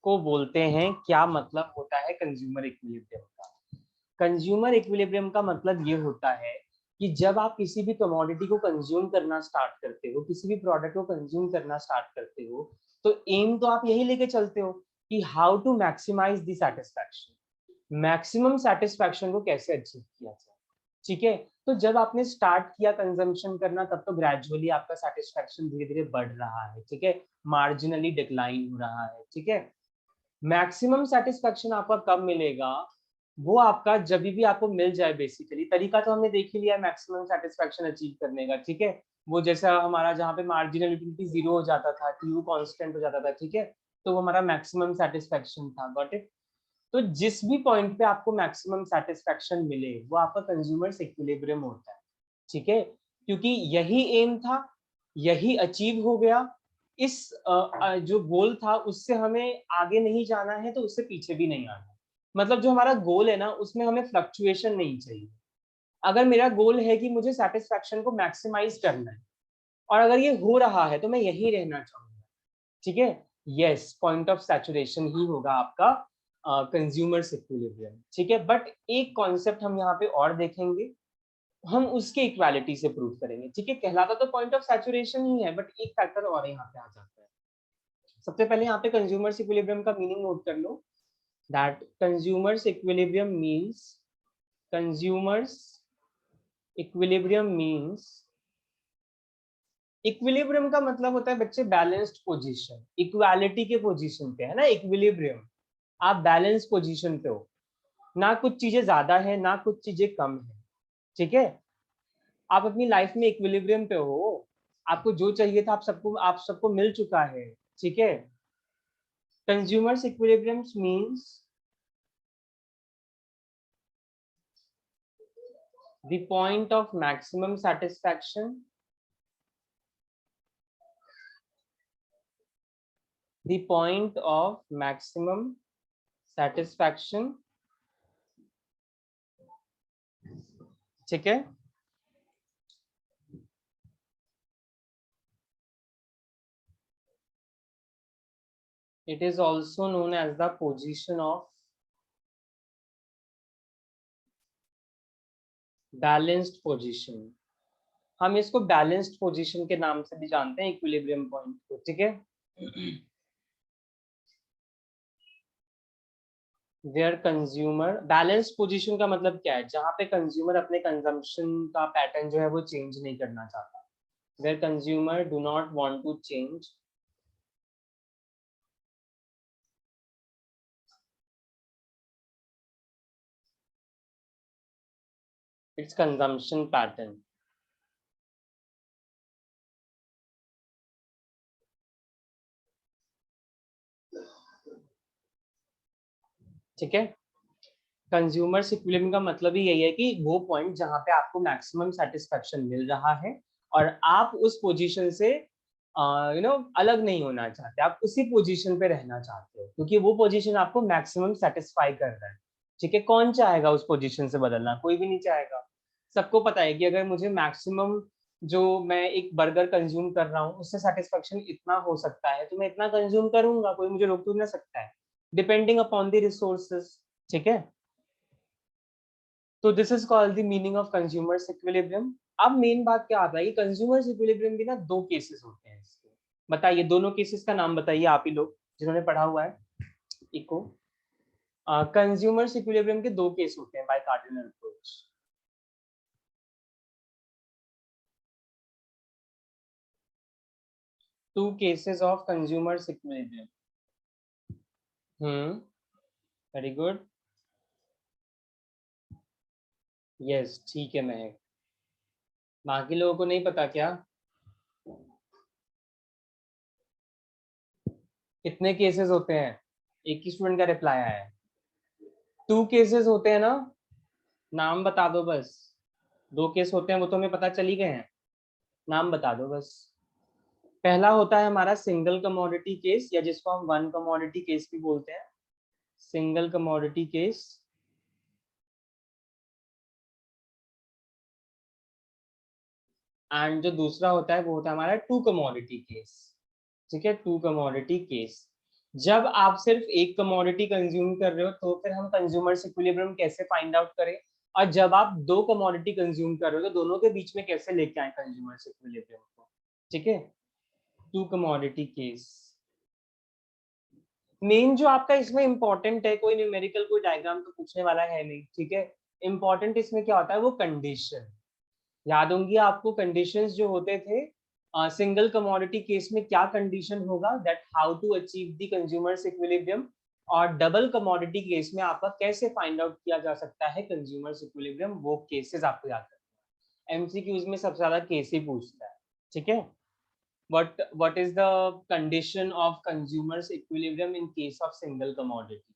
को बोलते हैं, क्या मतलब होता है कंज्यूमर इक्विलिब्रियम का? कंज्यूमर इक्विलिब्रियम का मतलब ये होता है कि जब आप किसी भी कमोडिटी को कंज्यूम करना स्टार्ट करते हो, किसी भी प्रोडक्ट को कंज्यूम करना स्टार्ट करते हो, तो एम तो आप यही लेके चलते हो कि how to maximize the satisfaction, maximum satisfaction को कैसे अचीव किया जाए। ठीक है, तो जब आपने स्टार्ट किया कंजम्पशन करना, तब तो ग्रेजुअली आपका सेटिस्फैक्शन धीरे धीरे बढ़ रहा है। ठीक है, मार्जिनली डिक्लाइन हो रहा है। ठीक है, मैक्सिमम सेटिस्फैक्शन आपका कब मिलेगा? वो आपका जब भी आपको मिल जाए। बेसिकली तरीका तो हमने देख ही लिया मैक्सिमम सेटिस्फैक्शन अचीव करने का। ठीक है, वो जैसा हमारा जहाँ पे मार्जिनल यूटिलिटी 0 हो जाता था, Q कांस्टेंट हो जाता था। ठीक है, तो वो हमारा मैक्सिमम सेटिस्फैक्शन था। Got it? तो जिस भी पॉइंट पे आपको मैक्सिमम सेटिस्फैक्शन मिले, वो आपका कंज्यूमर्स इक्विलिब्रियम होता है। ठीक है, क्योंकि यही एम था, यही अचीव हो गया। इस जो गोल था उससे हमें आगे नहीं जाना है, तो उससे पीछे भी नहीं आना। मतलब जो हमारा गोल है ना, उसमें हमें फ्लक्चुएशन नहीं चाहिए। अगर मेरा गोल है कि मुझे सेटिस्फैक्शन को मैक्सिमाइज करना है, और अगर ये हो रहा है, तो मैं यही रहना चाहूंगा। ठीक है, यस, पॉइंट ऑफ सैचुरेशन ही होगा आपका कंज्यूमर्स इक्विलिब्रियम। ठीक है, बट एक कॉन्सेप्ट हम यहाँ पे और देखेंगे, हम उसके इक्वालिटी से प्रूव करेंगे। ठीक है, कहलाता तो पॉइंट ऑफ सैचुरेशन ही है, बट एक फैक्टर और यहाँ पे आ जाता है। सबसे पहले यहाँ पे कंज्यूमर्स इक्विलिब्रियम का मीनिंग नोट कर लो, that consumer's equilibrium means, consumer's equilibrium means, equilibrium का मतलब होता है बच्चे बैलेंस्ड पोजीशन, इक्वालिटी के पोजीशन पे है ना इक्विलिब्रियम। आप बैलेंस पोजीशन पे हो, ना कुछ चीजें ज्यादा है ना कुछ चीजें कम है। ठीक है, आप अपनी लाइफ में इक्विलिब्रियम पे हो, आपको जो चाहिए था आप सबको मिल चुका है। ठीक है, consumers equilibrium means the point of maximum satisfaction, the point of maximum satisfaction. ठीक है, it is also known as the position of balanced position. हम इसको बैलेंस्ड पोजीशन के नाम से भी जानते हैं, इक्विलिब्रियम पॉइंट को। ठीक है, वेयर कंज्यूमर, बैलेंस्ड पोजीशन का मतलब क्या है? जहां पे कंज्यूमर अपने कंजम्पशन का पैटर्न जो है वो चेंज नहीं करना चाहता, where consumer do not want to change its consumption pattern. ठीक है, कंज्यूमर्स इक्विलिब्रियम का मतलब ही यही है कि वो पॉइंट जहां पे आपको मैक्सिमम सेटिस्फैक्शन मिल रहा है, और आप उस पोजीशन से अलग नहीं होना चाहते, आप उसी पोजीशन पे रहना चाहते हो, क्योंकि वो पोजीशन आपको मैक्सिमम सेटिस्फाई कर रहा है। ठीक है, कौन चाहेगा उस पोजीशन से बदलना? कोई भी नहीं चाहेगा। सबको पता है कि अगर मुझे मैक्सिमम, जो मैं एक बर्गर कंज्यूम कर रहा हूँ, उससे सेटिस्फेक्शन इतना हो सकता है, तो मैं इतना कंज्यूम करूंगा, कोई मुझे रोक तो नहीं सकता है, डिपेंडिंग अपॉन द रिसोर्सेज। ठीक है, तो this is called the meaning of consumers equilibrium. अब मेन बात क्या आता है कि कंज्यूमर्स इक्विलिब्रियम भी ना दो केसेस होते हैं इसके। बताइए दोनों केसेस का नाम बताइए, आप ही लोग जिन्होंने पढ़ा हुआ है इको। कंज्यूमर्स इक्विलिब्रियम के दो केस होते हैं by cardinal approach. Two cases of consumers equilibrium. Very good, yes, ठीक है महक। बाकी लोगों को नहीं पता क्या? कितने केसेस होते हैं? एक ही स्टूडेंट का रिप्लाई आया है। 2 केसेस होते हैं ना, नाम बता दो बस। 2 केस होते हैं वो तो हमें पता चल ही गए हैं, नाम बता दो बस। पहला होता है हमारा सिंगल कमोडिटी केस, या जिसको हम वन कमोडिटी केस भी बोलते हैं, सिंगल कमोडिटी केस। एंड जो दूसरा होता है वो होता है हमारा टू कमोडिटी केस। ठीक है, टू कमोडिटी केस। जब आप सिर्फ एक कमोडिटी कंज्यूम कर रहे हो तो फिर हम कंज्यूमर्स इक्विलिब्रियम कैसे फाइंड आउट करें, और जब आप दो कमोडिटी कंज्यूम कर रहे हो तो दोनों के बीच में कैसे लेके आए कंज्यूमर्स इक्विलिब्रियम को। ठीक है, टू कमोडिटी केस। मेन जो आपका इसमें इंपॉर्टेंट है, कोई न्यूमेरिकल कोई डायग्राम तो पूछने वाला है नहीं, ठीक है। इंपॉर्टेंट इसमें क्या होता है, वो कंडीशन याद होंगी आपको। कंडीशंस जो होते थे सिंगल कमोडिटी केस में क्या कंडीशन होगा, that how to achieve the consumers equilibrium, और डबल कमोडिटी केस में आपका कैसे फाइंड आउट किया जा सकता है कंज्यूमर्स इक्विलिब्रियम, वो केसेस आपको याद रखना है। एमसीक्यूज में सबसे ज्यादा केस ही पूछता है। ठीक है, what is the condition of consumers equilibrium in case of single commodity,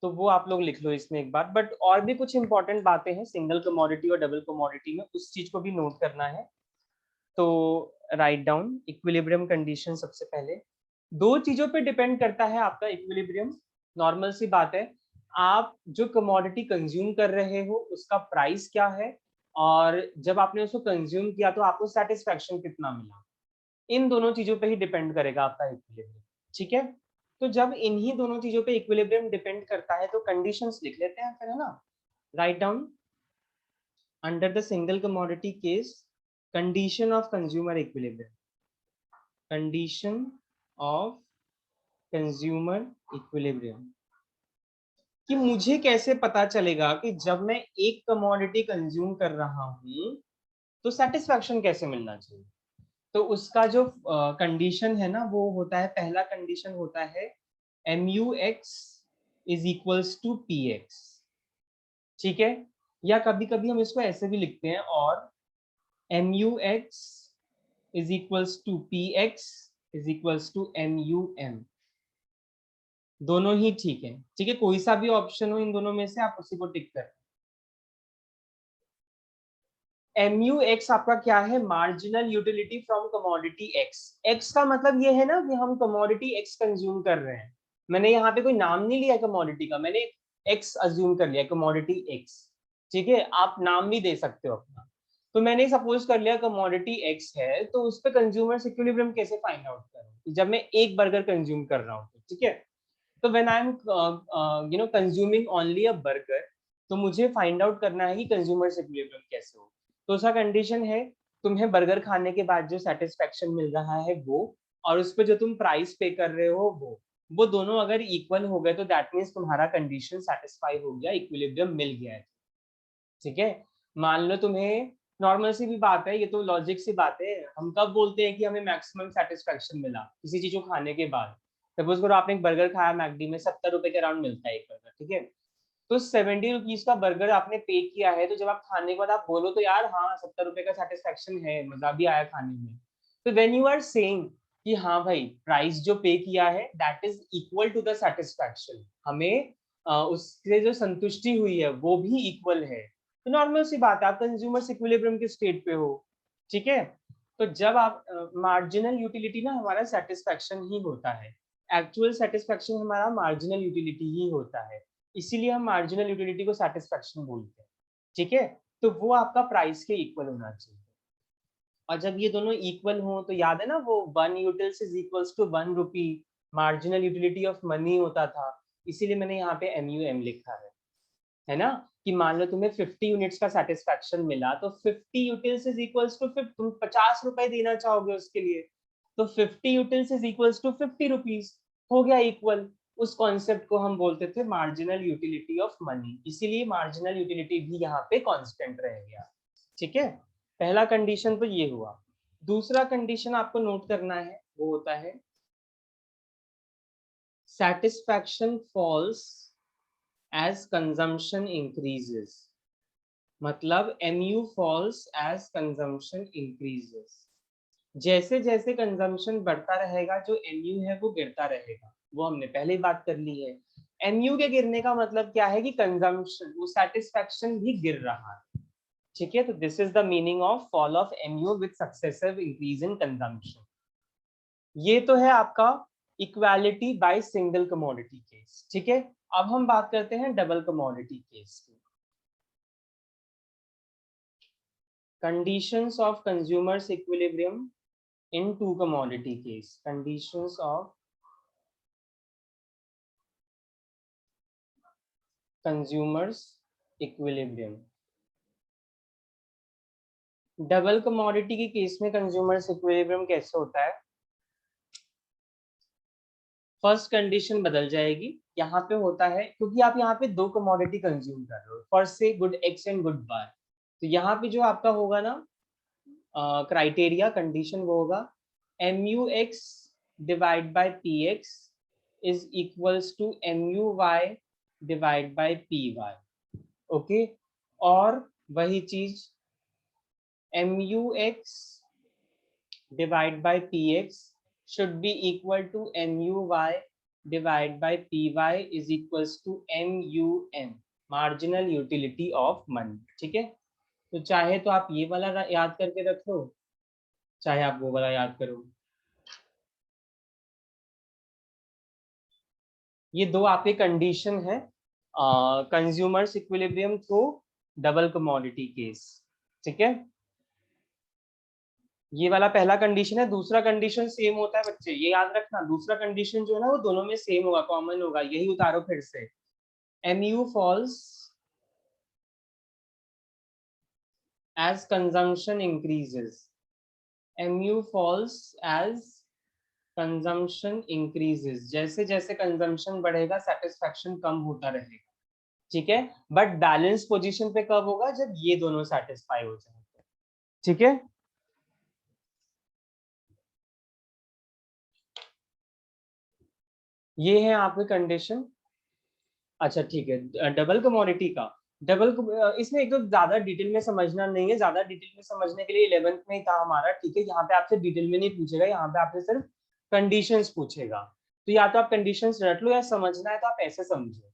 तो वो आप लोग लिख लो इसमें एक बार। बट और भी कुछ इंपॉर्टेंट बातें हैं सिंगल कमोडिटी और डबल कमोडिटी में, उस चीज को भी नोट करना है। तो राइट डाउन इक्विलिब्रियम कंडीशन। सबसे पहले दो चीजों पे डिपेंड करता है आपका इक्विलिब्रियम। नॉर्मल सी बात है, आप जो कमोडिटी कंज्यूम कर रहे हो उसका प्राइस क्या है, और जब आपने उसको कंज्यूम किया तो आपको सेटिस्फैक्शन कितना मिला, इन दोनों चीजों पे ही डिपेंड करेगा आपका इक्विलिब्रियम। ठीक है, तो जब इन्हीं दोनों चीजों पे इक्विलिब्रियम डिपेंड करता है तो कंडीशंस लिख लेते हैं फिर, है ना। Write down under the single commodity case condition of consumer equilibrium, condition of consumer equilibrium, कि मुझे कैसे पता चलेगा कि जब मैं एक कमोडिटी कंज्यूम कर रहा हूं तो सेटिस्फैक्शन कैसे मिलना चाहिए। तो उसका जो कंडीशन है ना वो होता है, पहला कंडीशन होता है MUX is equals to PX। ठीक है, या कभी कभी हम इसको ऐसे भी लिखते हैं, और MUX is equals to PX is equals to MUM। दोनों ही ठीक है, ठीक है, कोई सा भी ऑप्शन हो इन दोनों में से आप उसी को टिक कर। MUX आपका क्या है, marginal utility from commodity X। X का मतलब ये है ना कि हम कमोडिटी X कंज्यूम कर रहे हैं। मैंने यहाँ पे कोई नाम नहीं लिया कमोडिटी का, मैंने X अज्यूम कर लिया, कमोडिटी X। ठीक है, आप नाम भी दे सकते हो अपना। तो मैंने सपोज कर लिया कमोडिटी X है, तो उस पर कंज्यूमर इक्विलिब्रियम कैसे फाइंड आउट करूँ जब मैं एक बर्गर कंज्यूम कर रहा हूँ। ठीक है, तो when I am consuming only a burger, तो मुझे फाइंड आउट करना है कि कंज्यूमर इक्विलिब्रियम कैसे हो। तो उसका कंडीशन है तुम्हें बर्गर खाने के बाद जो सेटिस्फेक्शन मिल रहा है वो, और उस पर जो तुम प्राइस पे कर रहे हो वो दोनों अगर इक्वल हो गए तो दैट मीन्स तुम्हारा कंडीशन सेटिस्फाई हो गया, इक्विलिब्रियम मिल गया है। ठीक है, मान लो तुम्हें, नॉर्मल सी भी बात है, ये तो लॉजिक सी बात है, हम कब बोलते हैं कि हमें मैक्सिमम सेटिस्फेक्शन मिला किसी चीज को खाने के बाद। सपोज करो आपने एक बर्गर खाया मैकडी में, 70 रुपए के अराउंड मिलता है एक बर्गर। ठीक है, तो 70 रुपीज का बर्गर आपने पे किया है, तो जब आप खाने के बाद आप बोलो तो यार हाँ 70 रुपए का सेटिस्फेक्शन है, मजा भी आया खाने में। तो वेन यू आर सेइंग कि हाँ भाई प्राइस जो पे किया है that is equal to the satisfaction, हमें उससे जो संतुष्टि हुई है वो भी इक्वल है, तो नॉर्मल सी बात है आप कंज्यूमर इक्विलिब्रियम के स्टेट पे हो। ठीक है, तो जब आप मार्जिनल यूटिलिटी ना हमारा सेटिस्फेक्शन ही होता है, एक्चुअल सेटिस्फेक्शन हमारा मार्जिनल यूटिलिटी ही होता है, इसीलिए हम मार्जिनल यूटिलिटी को सेटिस्फेक्शन बोलते हैं। ठीक है, तो वो आपका प्राइस के इक्वल होना चाहिए, और जब ये दोनों इक्वल हो तो याद है ना वो 1 utils is equals to 1 rupee, marginal utility of money होता था, इसीलिए मैंने यहाँ पे MUM लिखा है ना। कि मान लो तुम्हें 50 यूनिट्स का सेटिस्फेक्शन मिला, तो 50 यूटिल्स इज इक्वल्स टू, तुम 50 रुपए देना चाहोगे उसके लिए, तो 50 utils is equals to 50 rupees, हो गया इक्वल। उस कॉन्सेप्ट को हम बोलते थे मार्जिनल यूटिलिटी ऑफ मनी, इसीलिए मार्जिनल यूटिलिटी भी यहाँ पे कांस्टेंट रह गया। ठीक है, पहला कंडीशन तो ये हुआ। दूसरा कंडीशन आपको नोट करना है, वो होता है satisfaction falls as consumption increases, मतलब MU falls as consumption increases। जैसे जैसे कंजम्पशन बढ़ता रहेगा जो एमयू है वो गिरता रहेगा, वो हमने पहले ही बात कर ली है। एमयू के गिरने का मतलब क्या है कि कंजम्पशन, वो सेटिस्फैक्शन भी गिर रहा है। ठीक है, तो this is the meaning of fall of MU with successive increase in consumption. ये तो है आपका equality by single commodity case. ठीक है, अब हम बात करते हैं डबल कमोडिटी केस की। Conditions of consumers equilibrium in two commodity case. Conditions of consumers equilibrium. Double commodity के केस में कंज्यूमर्स इक्विलिब्रियम कैसे होता है? फर्स्ट कंडीशन बदल जाएगी, यहाँ पे होता है क्योंकि आप यहाँ पे दो कमोडिटी कंज्यूम कर रहे हो, फर्स्ट से good X and good Y, तो यहाँ पे जो आपका होगा ना क्राइटेरिया कंडीशन वो होगा MUX divide by PX is equals to MUY divide by PY। Okay, और वही चीज MUX divide by PX should be equal to MUY divide by PY is equals to MUM, marginal utility of money। ठीक है, तो चाहे तो आप ये वाला याद करके रख लो, चाहे आप वो वाला याद करो। ये दो आपके कंडीशन है consumers equilibrium through double commodity case. ठीक है, ये वाला पहला कंडीशन है। दूसरा कंडीशन सेम होता है बच्चे, ये याद रखना, दूसरा कंडीशन जो है ना वो दोनों में सेम होगा, कॉमन होगा, यही उतारो फिर से। MU falls as consumption increases, MU falls as consumption increases, जैसे जैसे कंजम्पशन बढ़ेगा सेटिस्फैक्शन कम होता रहेगा। ठीक है, बट बैलेंस पोजीशन पे कब होगा? जब ये दोनों सेटिस्फाई हो जाएंगे। ठीक है, ये है आपकी कंडीशन। अच्छा ठीक है, डबल कमोडिटी का डबल, इसमें एक तो ज्यादा डिटेल में समझना नहीं है, ज्यादा डिटेल में समझने के लिए 11th में ही था हमारा। ठीक है, यहाँ पे आपसे डिटेल में नहीं पूछेगा, यहाँ पे आपसे सिर्फ कंडीशंस पूछेगा, तो या तो आप कंडीशंस रट लो या समझना है तो आप ऐसे समझो।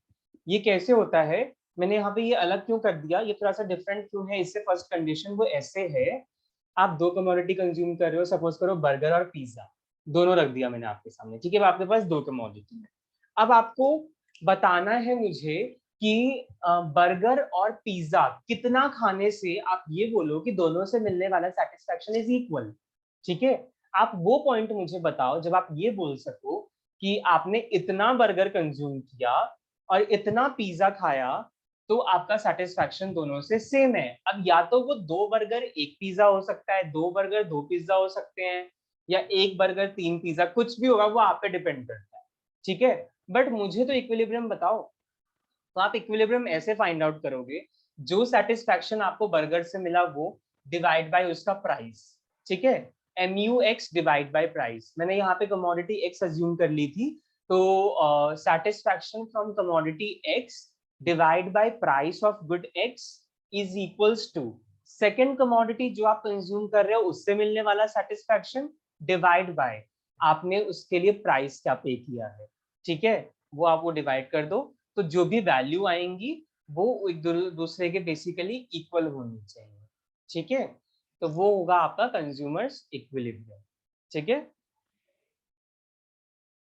ये कैसे होता है, मैंने यहाँ पे ये अलग क्यों कर दिया, ये थोड़ा सा डिफरेंट क्यों है इससे? फर्स्ट कंडीशन वो ऐसे है, आप दो कमोडिटी कंज्यूम कर रहे हो, सपोज करो बर्गर और पिज्जा, दोनों रख दिया मैंने आपके सामने। ठीक है, आपके पास दो कमोडिटी है। अब आपको बताना है मुझे कि बर्गर और पिज्जा कितना खाने से आप ये बोलो कि दोनों से मिलने वाला सेटिस्फैक्शन इज इक्वल। ठीक है, आप वो पॉइंट मुझे बताओ जब आप ये बोल सको कि आपने इतना बर्गर कंज्यूम किया और इतना पिज्जा खाया तो आपका सेटिस्फैक्शन दोनों से सेम है। अब या तो वो दो बर्गर एक पिज्जा हो सकता है, दो बर्गर दो पिज्जा हो सकते हैं, या एक बर्गर तीन पिज्जा, कुछ भी होगा, वो आप पे डिपेंड करता है। ठीक है, बट मुझे तो इक्विलिब्रियम बताओ। तो आप इक्विलिब्रियम ऐसे फाइंड आउट करोगे, जो सेटिस्फैक्शन आपको बर्गर से मिला वो डिवाइड बाय उसका प्राइस। ठीक है, MUX डिवाइड बाय प्राइस, मैंने यहाँ पे कमोडिटी एक्स अज्यूम कर ली थी, तो satisfaction from commodity X divide by price of good X is equals to second commodity जो आप कंज्यूम कर रहे हो उससे मिलने वाला सेटिस्फैक्शन डिवाइड बाय आपने उसके लिए प्राइस क्या पे किया है। ठीक है, वो आप वो डिवाइड कर दो, तो जो भी वैल्यू आएंगी वो एक दूसरे के बेसिकली इक्वल होनी चाहिए। ठीक है, तो वो होगा आपका कंज्यूमर्स इक्विलिब्रियम। ठीक है,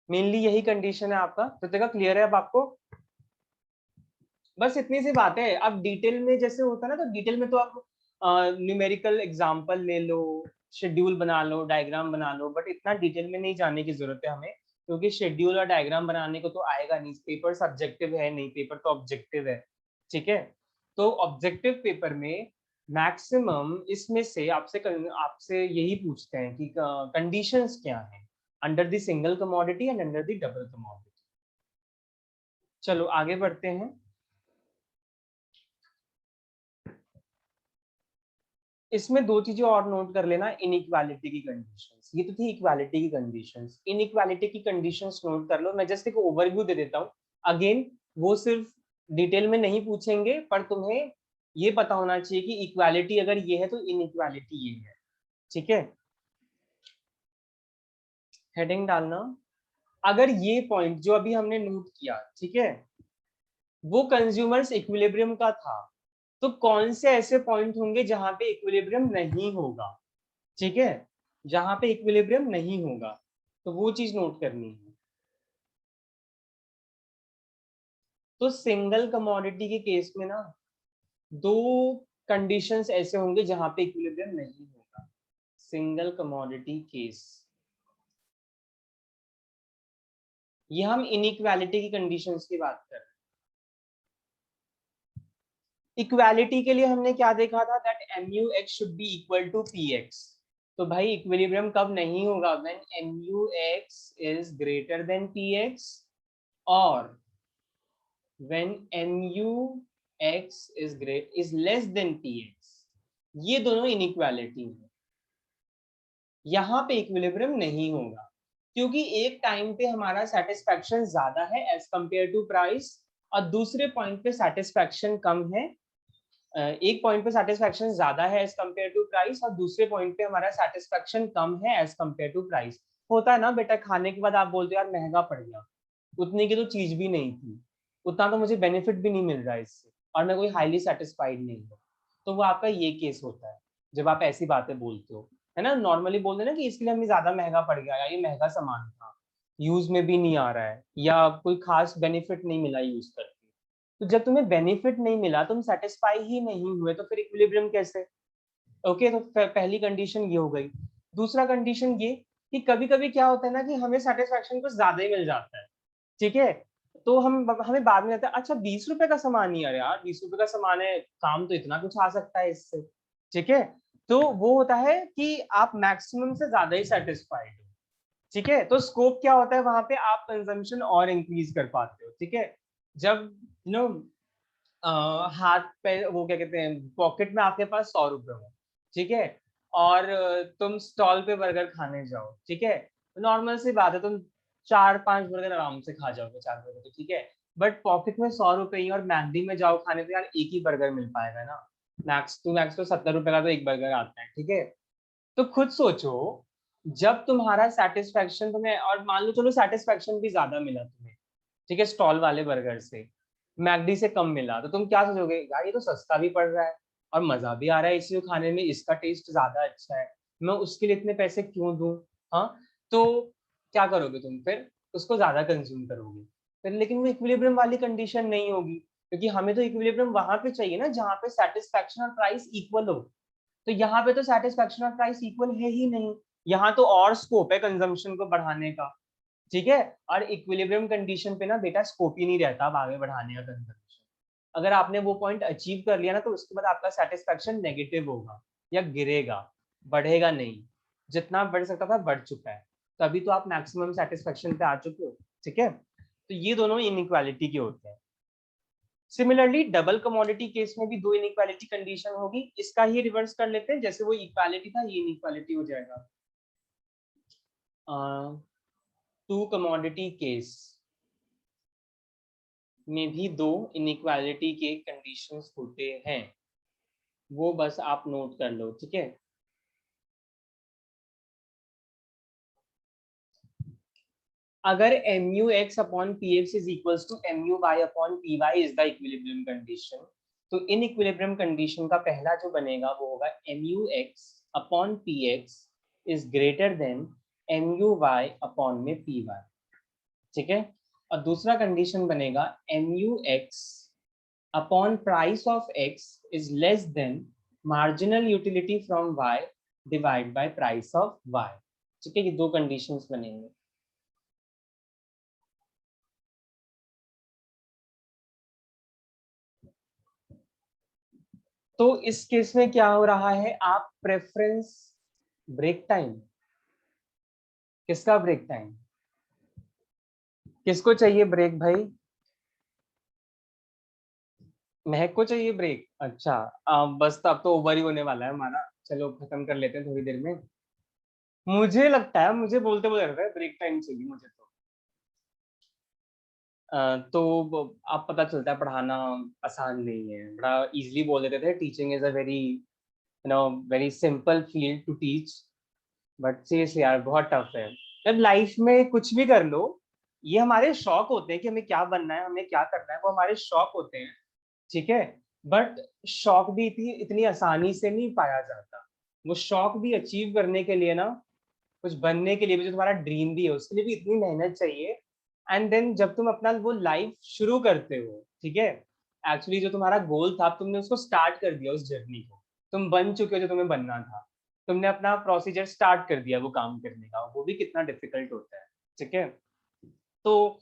मेनली यही कंडीशन है आपका। तो देखा, क्लियर है अब आपको? बस इतनी सी बात है। अब डिटेल में जैसे होता है ना, तो डिटेल में तो आप न्यूमेरिकल एग्जांपल ले लो, शेड्यूल बना लो, डायग्राम बना लो, बट इतना डिटेल में नहीं जाने की जरूरत है हमें, क्योंकि शेड्यूल और डायग्राम बनाने को तो आएगा नहीं, पेपर सब्जेक्टिव है नहीं, पेपर तो ऑब्जेक्टिव है। ठीक है, तो ऑब्जेक्टिव पेपर में मैक्सिमम इसमें से आपसे यही पूछते हैं कि कंडीशंस क्या हैं under the single commodity and under the double commodity. चलो आगे बढ़ते हैं। इसमें दो चीजें और नोट कर लेना, इनइक्वालिटी की कंडीशंस, ये तो थी इक्वालिटी की कंडीशंस, इनइक्वालिटी की कंडीशंस नोट कर लो। मैं जस्ट एक ओवरव्यू दे देता हूँ। अगेन वो सिर्फ डिटेल में नहीं पूछेंगे, पर तुम्हें ये पता होना चाहिए कि इक्वालिटी अगर ये है तो इनइक्वालिटी ये है। ठीक है, हेडिंग डालना। अगर ये पॉइंट जो अभी हमने नोट किया, ठीक है, वो कंज्यूमर्स इक्विलिब्रियम का था, तो कौन से ऐसे पॉइंट होंगे जहां पे इक्विलिब्रियम नहीं होगा, ठीक है, जहां पे इक्विलिब्रियम नहीं होगा, तो वो चीज नोट करनी है। तो सिंगल कमोडिटी के केस में ना दो कंडीशंस ऐसे होंगे जहां पे इक्विलिब्रियम नहीं होगा। सिंगल कमोडिटी केस, ये हम इनइक्वालिटी की कंडीशंस की बात कर रहे हैं। इक्वालिटी के लिए हमने क्या देखा था, that MUX should be equal to PX। तो भाई इक्विलिब्रियम कब नहीं होगा, when MUX is greater than PX और when MUX is less than PX। ये दोनों इनइक्वालिटी है, यहाँ पे इक्विलिब्रियम नहीं होगा, क्योंकि एक टाइम पे हमारा सेटिस्फैक्शन ज्यादा है एज कंपेयर टू प्राइस, और दूसरे पॉइंट पे सेटिस्फैक्शन कम है। एक पॉइंट पे सेटिस्फैक्शन ज्यादा है एज कंपेयर टू प्राइस, और दूसरे पॉइंट पे हमारा सेटिस्फैक्शन कम है एज कंपेयर टू प्राइस। होता है ना बेटा, खाने के बाद आप बोलते हो यार महंगा पड़ गया, उतने की तो चीज भी नहीं थी, उतना तो मुझे बेनिफिट भी नहीं मिल रहा है इससे, और मैं कोई हाईली सेटिस्फाइड नहीं हूँ। तो वो आपका ये केस होता है जब आप ऐसी बातें बोलते हो, है ना। नॉर्मली बोलते हैं ना कि इसके लिए हमें ज्यादा महंगा पड़ गया, या ये महंगा सामान था, यूज में भी नहीं आ रहा है, या कोई खास बेनिफिट नहीं मिला यूज करके। तो जब तुम्हें बेनिफिट नहीं मिला, तुम सेटिस्फाई ही नहीं हुए, तो फिर इक्विलिब्रियम कैसे। ओके, तो पहली कंडीशन ये हो गई। दूसरा कंडीशन ये कि कभी कभी क्या होता है ना कि हमें सेटिस्फैक्शन कुछ ज्यादा ही मिल जाता है, ठीक है, तो हमें बाद में लगता है अच्छा 20 रुपए का सामान ही, अरे यार 20 रुपए का सामान है, काम तो इतना कुछ आ सकता है इससे, ठीक है। तो वो होता है कि आप मैक्सिमम से ज्यादा ही सेटिस्फाइड हो, ठीक है। तो स्कोप क्या होता है वहां पे, आप कंजम्पशन और इंक्रीज कर पाते हो, ठीक है। जब नो हाथ पे वो क्या कहते हैं, पॉकेट में आपके पास 100 रुपए हो, ठीक है, और तुम स्टॉल पे बर्गर खाने जाओ, ठीक है, नॉर्मल सी बात है, तुम 4-5 बर्गर आराम से खा जाओगे, 4 बर्गर, तो ठीक है। बट पॉकेट में 100 रुपए ही, और मैकडी में जाओ खाने, तो यार एक ही बर्गर मिल पाएगा ना, मैक्स तो 70 रुपए का तो एक बर्गर आता है, ठीक है। तो खुद सोचो, जब तुम्हारा सेटिस्फैक्शन तुम्हें, और मान लो चलो सेटिस्फैक्शन भी ज्यादा मिला तुम्हें, ठीक है, स्टॉल वाले बर्गर से, मैकडी से कम मिला, तो तुम क्या सोचोगे, यार ये तो सस्ता भी पड़ रहा है और मजा भी आ रहा है इसी को खाने में, इसका टेस्ट ज्यादा अच्छा है, मैं उसके लिए इतने पैसे क्यों दूं। हाँ, तो क्या करोगे तुम फिर, उसको ज्यादा कंज्यूम करोगे फिर। लेकिन वो इक्विलिब्रियम वाली कंडीशन नहीं होगी, क्योंकि हमें तो इक्विलिब्रियम वहां पे चाहिए ना जहाँ पे सेटिस्फैक्शन और प्राइस इक्वल हो। तो यहाँ पे तो सेटिस्फैक्शन और प्राइस इक्वल है ही नहीं, यहाँ तो और स्कोप है कंजम्पशन को बढ़ाने का, ठीक है। और इक्विलिब्रियम कंडीशन पे ना बेटा स्कोप ही नहीं रहता अब आगे बढ़ाने का कंजम्पशन। अगर आपने वो पॉइंट अचीव कर लिया ना, तो उसके बाद आपका सेटिस्फैक्शन नेगेटिव होगा या गिरेगा, बढ़ेगा नहीं। जितना बढ़ सकता था बढ़ चुका है, तो अभी तो आप मैक्सिमम सेटिस्फैक्शन पे आ चुके हो, ठीक है। तो ये दोनों इनइक्वालिटी के होते हैं। सिमिलरली डबल कमोडिटी केस में भी दो इनइक्वालिटी कंडीशन होगी, इसका ही रिवर्स कर लेते हैं, जैसे वो इक्वालिटी था ये इनइक्वालिटी हो जाएगा। टू कमोडिटी केस में भी दो इनइक्वालिटी के कंडीशंस होते हैं, वो बस आप नोट कर लो, ठीक है। अगर MUX upon PX is equals to MUY upon PY is the equilibrium condition, तो इन इक्विलिब्रियम कंडीशन का पहला जो बनेगा वो होगा MUX upon PX is greater then MUY upon में PY, ठीक है। और दूसरा कंडीशन बनेगा MUX upon price of X is less than marginal utility from Y divided by price of Y, ठीक है। ये दो कंडीशंस बनेंगे। तो इस केस में क्या हो रहा है, आप प्रेफरेंस ब्रेक टाइम, किसका ब्रेक टाइम, किसको चाहिए ब्रेक भाई, महक को चाहिए ब्रेक, अच्छा। बस तो अब तो ओवर ही होने वाला है हमारा, चलो खत्म कर लेते हैं थोड़ी देर में। मुझे लगता है, मुझे बोलते बोलते लगता है ब्रेक टाइम चाहिए मुझे तो। तो अब पता चलता है पढ़ाना आसान नहीं है, बड़ा इजीली बोल देते थे teaching is a very very simple field to teach, but seriously यार बहुत टफ है। जब लाइफ में कुछ भी कर लो, ये हमारे शौक होते हैं कि हमें क्या बनना है, हमें क्या करना है, वो हमारे शौक होते हैं, ठीक है। बट शौक भी इतनी इतनी आसानी से नहीं पाया जाता। वो शौक भी अचीव करने के लिए ना, कुछ बनने के लिए भी, जो तुम्हारा ड्रीम भी है उसके लिए भी इतनी मेहनत चाहिए। एंड देन जब तुम अपना वो लाइफ शुरू करते हो, ठीक है, एक्चुअली जो तुम्हारा गोल था तुमने उसको स्टार्ट कर दिया, उस जर्नी को तुम बन चुके हो जो तुम्हें बनना था, तुमने अपना प्रोसीजर स्टार्ट कर दिया वो काम करने का, वो भी कितना डिफिकल्ट होता है, ठीक है। तो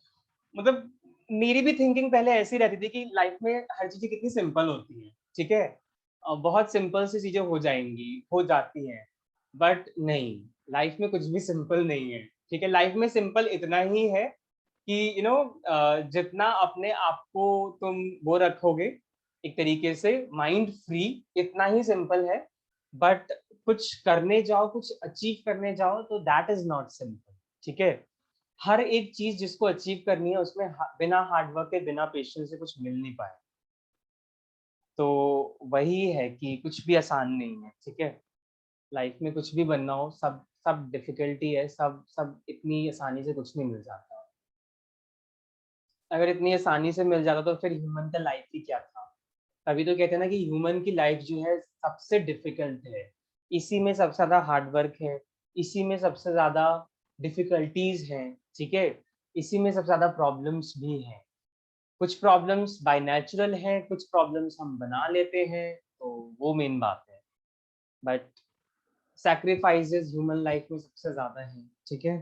मतलब मेरी भी थिंकिंग पहले ऐसी रहती थी कि लाइफ में हर चीजें कितनी सिंपल होती है, ठीक है, बहुत सिंपल सी चीजें हो जाएंगी, हो जाती हैं। बट नहीं, लाइफ में कुछ भी सिंपल नहीं है, ठीक है। लाइफ में सिंपल इतना ही है कि जितना अपने आप को तुम वो रखोगे एक तरीके से माइंड फ्री, इतना ही सिंपल है। बट कुछ करने जाओ, कुछ अचीव करने जाओ तो दैट इज नॉट सिंपल, ठीक है। हर एक चीज जिसको अचीव करनी है उसमें बिना हार्डवर्क के, बिना पेशेंस से कुछ मिल नहीं पाए। तो वही है कि कुछ भी आसान नहीं है, ठीक है। लाइफ में कुछ भी बनना हो, सब सब डिफिकल्टी है, सब सब इतनी आसानी से कुछ नहीं मिल जाता। अगर इतनी आसानी से मिल जाता तो फिर ह्यूमन का लाइफ ही क्या था। तभी तो कहते हैं ना कि ह्यूमन की लाइफ जो है सबसे डिफिकल्ट है, इसी में सबसे ज्यादा हार्डवर्क है, इसी में सबसे ज्यादा डिफिकल्टीज हैं, ठीक है, इसी में सबसे ज्यादा प्रॉब्लम्स भी हैं। कुछ प्रॉब्लम्स बाय नेचुरल हैं, कुछ प्रॉब्लम्स हम बना लेते हैं, तो वो मेन बात है। बट सैक्रिफाइसेस ह्यूमन लाइफ में सबसे ज्यादा हैं, ठीक है।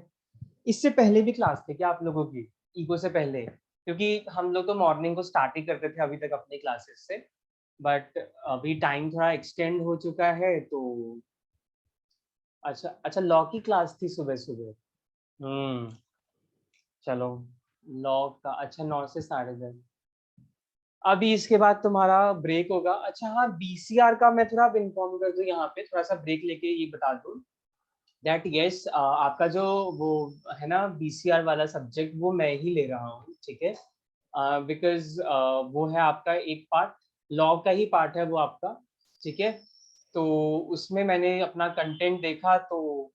इससे पहले भी क्लास थी क्या आप लोगों की, ईगो से पहले? क्योंकि हम लोग तो मॉर्निंग को स्टार्ट ही करते थे अभी तक अपनी क्लासेस से, बट अभी टाइम थोड़ा एक्सटेंड हो चुका है तो। अच्छा अच्छा, लॉ की क्लास थी सुबह सुबह। चलो, लॉ का अच्छा 9 से 10:30। अभी इसके बाद तुम्हारा ब्रेक होगा। अच्छा हाँ, बीसीआर का मैं थोड़ा इन्फॉर्म कर दूं, यहाँ पे थोड़ा सा ब्रेक लेके ये बता दूं दैट यस, आपका जो वो है ना बीसीआर वाला सब्जेक्ट, वो मैं ही ले रहा हूँ, ठीक है। बिकॉज वो है आपका एक पार्ट, लॉ का ही पार्ट है वो आपका, ठीक है। तो उसमें मैंने अपना कंटेंट देखा तो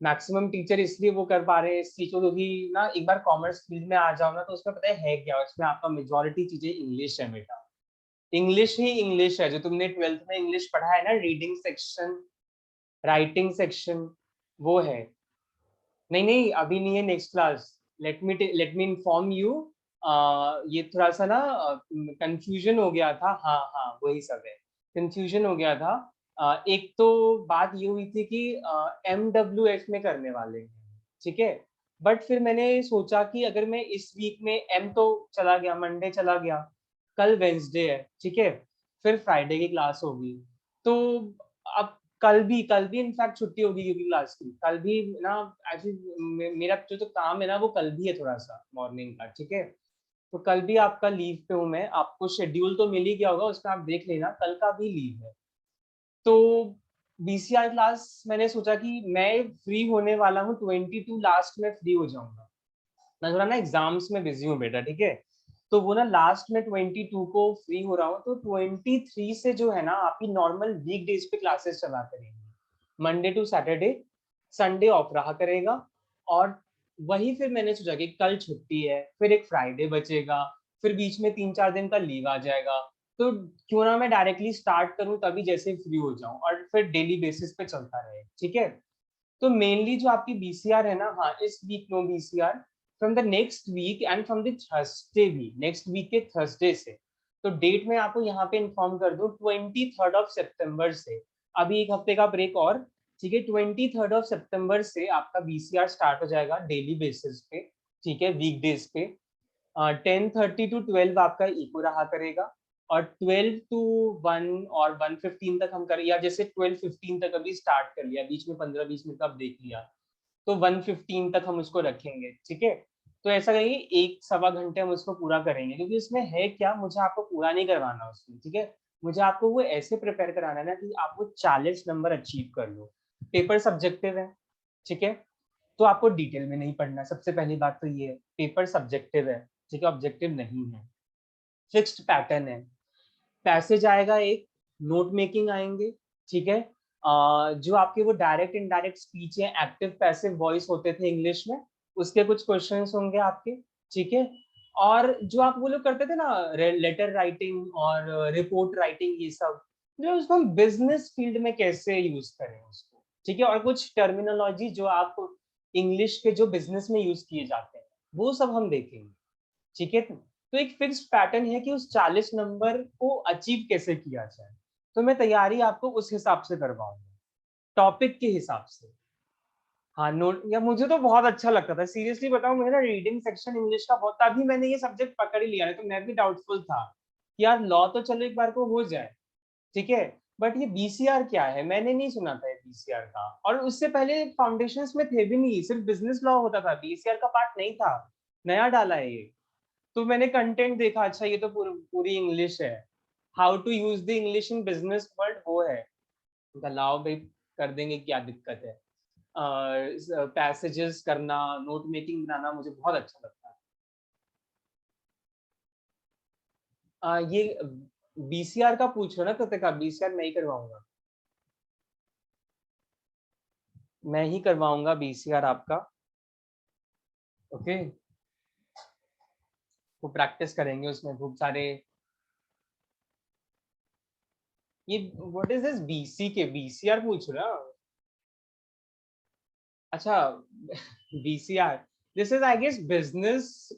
मैक्सिमम टीचर इसलिए वो कर पा रहे हैं इस चीज को क्योंकि ना एक बार कॉमर्स फील्ड में आ जाओ ना तो उसमें पता है क्या, उसमें आपका मेजोरिटी चीजें इंग्लिश है बेटा। इंग्लिश ही इंग्लिश है, जो तुमने 12th में इंग्लिश पढ़ा है ना, रीडिंग सेक्शन, राइटिंग सेक्शन, वो है। नहीं नहीं, अभी नहीं है, next class. Let me inform you, ये थोड़ा सा ना कंफ्यूजन हो गया था, हाँ हाँ वही सब है, कंफ्यूजन हो गया था। एक तो बात ये हुई थी कि MWF में करने वाले हैं, ठीक है। बट फिर मैंने सोचा कि अगर मैं इस वीक में, एम तो चला गया, मंडे चला गया, कल वेंसडे है, ठीक है, फिर फ्राइडे की क्लास होगी, तो अब कल भी इनफैक्ट छुट्टी होगी क्योंकि क्लास की, कल भी ना एक्चुअली मेरा जो काम है ना वो कल भी है थोड़ा सा मॉर्निंग का, ठीक है। तो कल भी आपका लीव पे हूँ मैं, आपको शेड्यूल तो मिल ही गया होगा, उसमें आप देख लेना, कल का भी लीव है। तो बीसीआर क्लास मैंने सोचा कि मैं फ्री होने वाला हूँ 22 लास्ट में फ्री हो जाऊंगा। मैं थोड़ा ना एग्जाम्स में बिजी हूँ बेटा, ठीक है। तो वो ना लास्ट में 22 को फ्री हो रहा हूँ, तो 23 से जो है ना आपकी नॉर्मल वीक डेज पे क्लासेस चला करेंगे, Monday to Saturday, Sunday off रहा करेगा। और वही फिर मैंने सोचा कि कल छुट्टी है, फिर एक फ्राइडे बचेगा, फिर बीच में 3-4 दिन का लीव आ जाएगा, तो क्यों ना मैं डायरेक्टली स्टार्ट करूं तभी जैसे फ्री हो जाऊं और फिर डेली बेसिस पे चलता रहे, ठीक है। तो मेनली जो आपकी बीसीआर है ना, हाँ इस week no BCR, from the next week and from the Thursday भी, नेक्स्ट वीक के थर्सडे से। तो डेट मैं आपको यहाँ पे इन्फॉर्म कर दूं, 23rd of September से, अभी एक हफ्ते का ब्रेक और, ठीक है, 23rd of September से आपका बीसीआर स्टार्ट हो जाएगा डेली बेसिस पे, ठीक है, वीकडेज पे। 10:30 to 12 आपका इको रहा करेगा, और 12 to 1 और 1:15 तक हम करें, या जैसे 12:15 तक अभी स्टार्ट कर लिया, बीच में 15-20 मिनट का देख लिया, तो 1:15 तक हम उसको रखेंगे, ठीक है। तो ऐसा करेंगे 1-1.25 घंटे हम उसको पूरा करेंगे, क्योंकि उसमें है क्या, मुझे आपको पूरा नहीं करवाना उसमें, ठीक है। मुझे आपको वो ऐसे प्रिपेयर कराना है ना कि आप वो 40 नंबर अचीव कर लो। पेपर सब्जेक्टिव है, ठीक है, तो आपको डिटेल में नहीं पढ़ना, सबसे पहली बात तो ये है, पेपर सब्जेक्टिव है, ठीक है, ऑब्जेक्टिव नहीं है। फिक्स्ड पैटर्न है, पैसेज आएगा एक, नोट मेकिंग आएंगे, ठीक है, जो आपके वो डायरेक्ट इनडायरेक्ट स्पीच है, एक्टिव पैसिव वॉइस होते थे इंग्लिश में, उसके कुछ क्वेश्चंस होंगे आपके, ठीक है। और जो आप वो लोग करते थे ना, लेटर राइटिंग और रिपोर्ट राइटिंग, ये सब जो उसको हम बिजनेस फील्ड में कैसे यूज करें उसको, ठीक है। और कुछ टर्मिनोलॉजी जो आप इंग्लिश के जो बिजनेस में यूज किए जाते हैं, वो सब हम देखेंगे, ठीक है। तो एक फिक्स्ड पैटर्न है कि उस 40 नंबर को अचीव कैसे किया जाए, तो मैं तैयारी आपको उस हिसाब से करवाऊंगा, टॉपिक के हिसाब से। हाँ, नोट या मुझे तो बहुत अच्छा लगता था, सीरियसली बताऊं, मुझे ना रीडिंग सेक्शन इंग्लिश का बहुत, तभी मैंने ये सब्जेक्ट पकड़ ही लिया है। तो मैं भी डाउटफुल था कि यार लॉ तो चलो एक बार को हो जाए, ठीक है, बट ये बीसीआर क्या है, मैंने नहीं सुना था ये बीसीआर का। और उससे पहले फाउंडेशंस में थे भी नहीं, सिर्फ बिजनेस लॉ होता था, बीसीआर का पार्ट नहीं था, नया डाला है ये। तो मैंने कंटेंट देखा, अच्छा ये तो पूरी इंग्लिश है, how to use the English in business world वो है, लाओ भाई कर देंगे, क्या दिक्कत है। पैसेजेस करना, नोट मेकिंग बनाना मुझे बहुत अच्छा लगता है। ये बीसीआर का पूछ रहे हो ना कृतिका, बीसीआर मैं ही करवाऊंगा, मैं ही करवाऊंगा बीसीआर आपका, ओके। तो प्रैक्टिस करेंगे उसमें खूब सारे। ये व्हाट इज दिस बीसी के बीसीआर पूछ रहा, अच्छा BCR, this is I guess business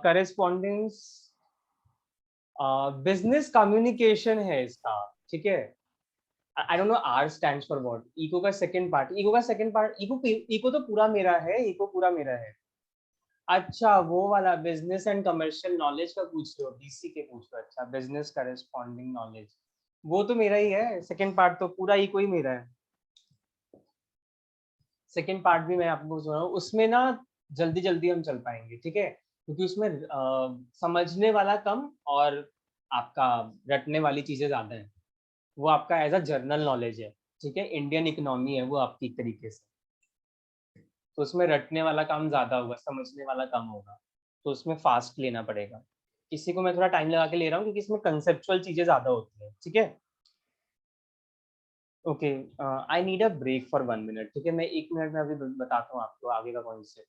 correspondence, business communication है इसका, ठीक है। I don't know R stands for what, eco का सेकंड पार्ट, इको का सेकंड पार्ट, इको इको तो पूरा मेरा है, इको पूरा मेरा है। अच्छा वो वाला बिजनेस एंड कमर्शियल नॉलेज का पूछ रहे हो, बीसी के पूछ रहे हो, अच्छा बिजनेस करेस्पॉन्डिंग नॉलेज, वो तो मेरा ही है, सेकंड पार्ट तो पूरा इको ही मेरा है। सेकंड पार्ट भी मैं आपको बोल रहा हूँ, उसमें ना जल्दी जल्दी हम चल पाएंगे, ठीक है, क्योंकि उसमें समझने वाला कम और आपका रटने वाली चीजें ज्यादा है। वो आपका एज अ जर्नल नॉलेज है, ठीक है, इंडियन इकोनॉमी है वो आपकी एक तरीके से, तो उसमें रटने वाला काम ज्यादा होगा, समझने वाला कम होगा, तो उसमें फास्ट लेना पड़ेगा। इसी को मैं थोड़ा टाइम लगा के ले रहा हूँ क्योंकि इसमें कंसेप्चुअल चीजें ज्यादा होती है, ठीक है। Okay, I need a break for 1 minute, ठीक है, मैं 1 मिनट में अभी बताता हूँ आपको आगे का कॉन्सेप्ट।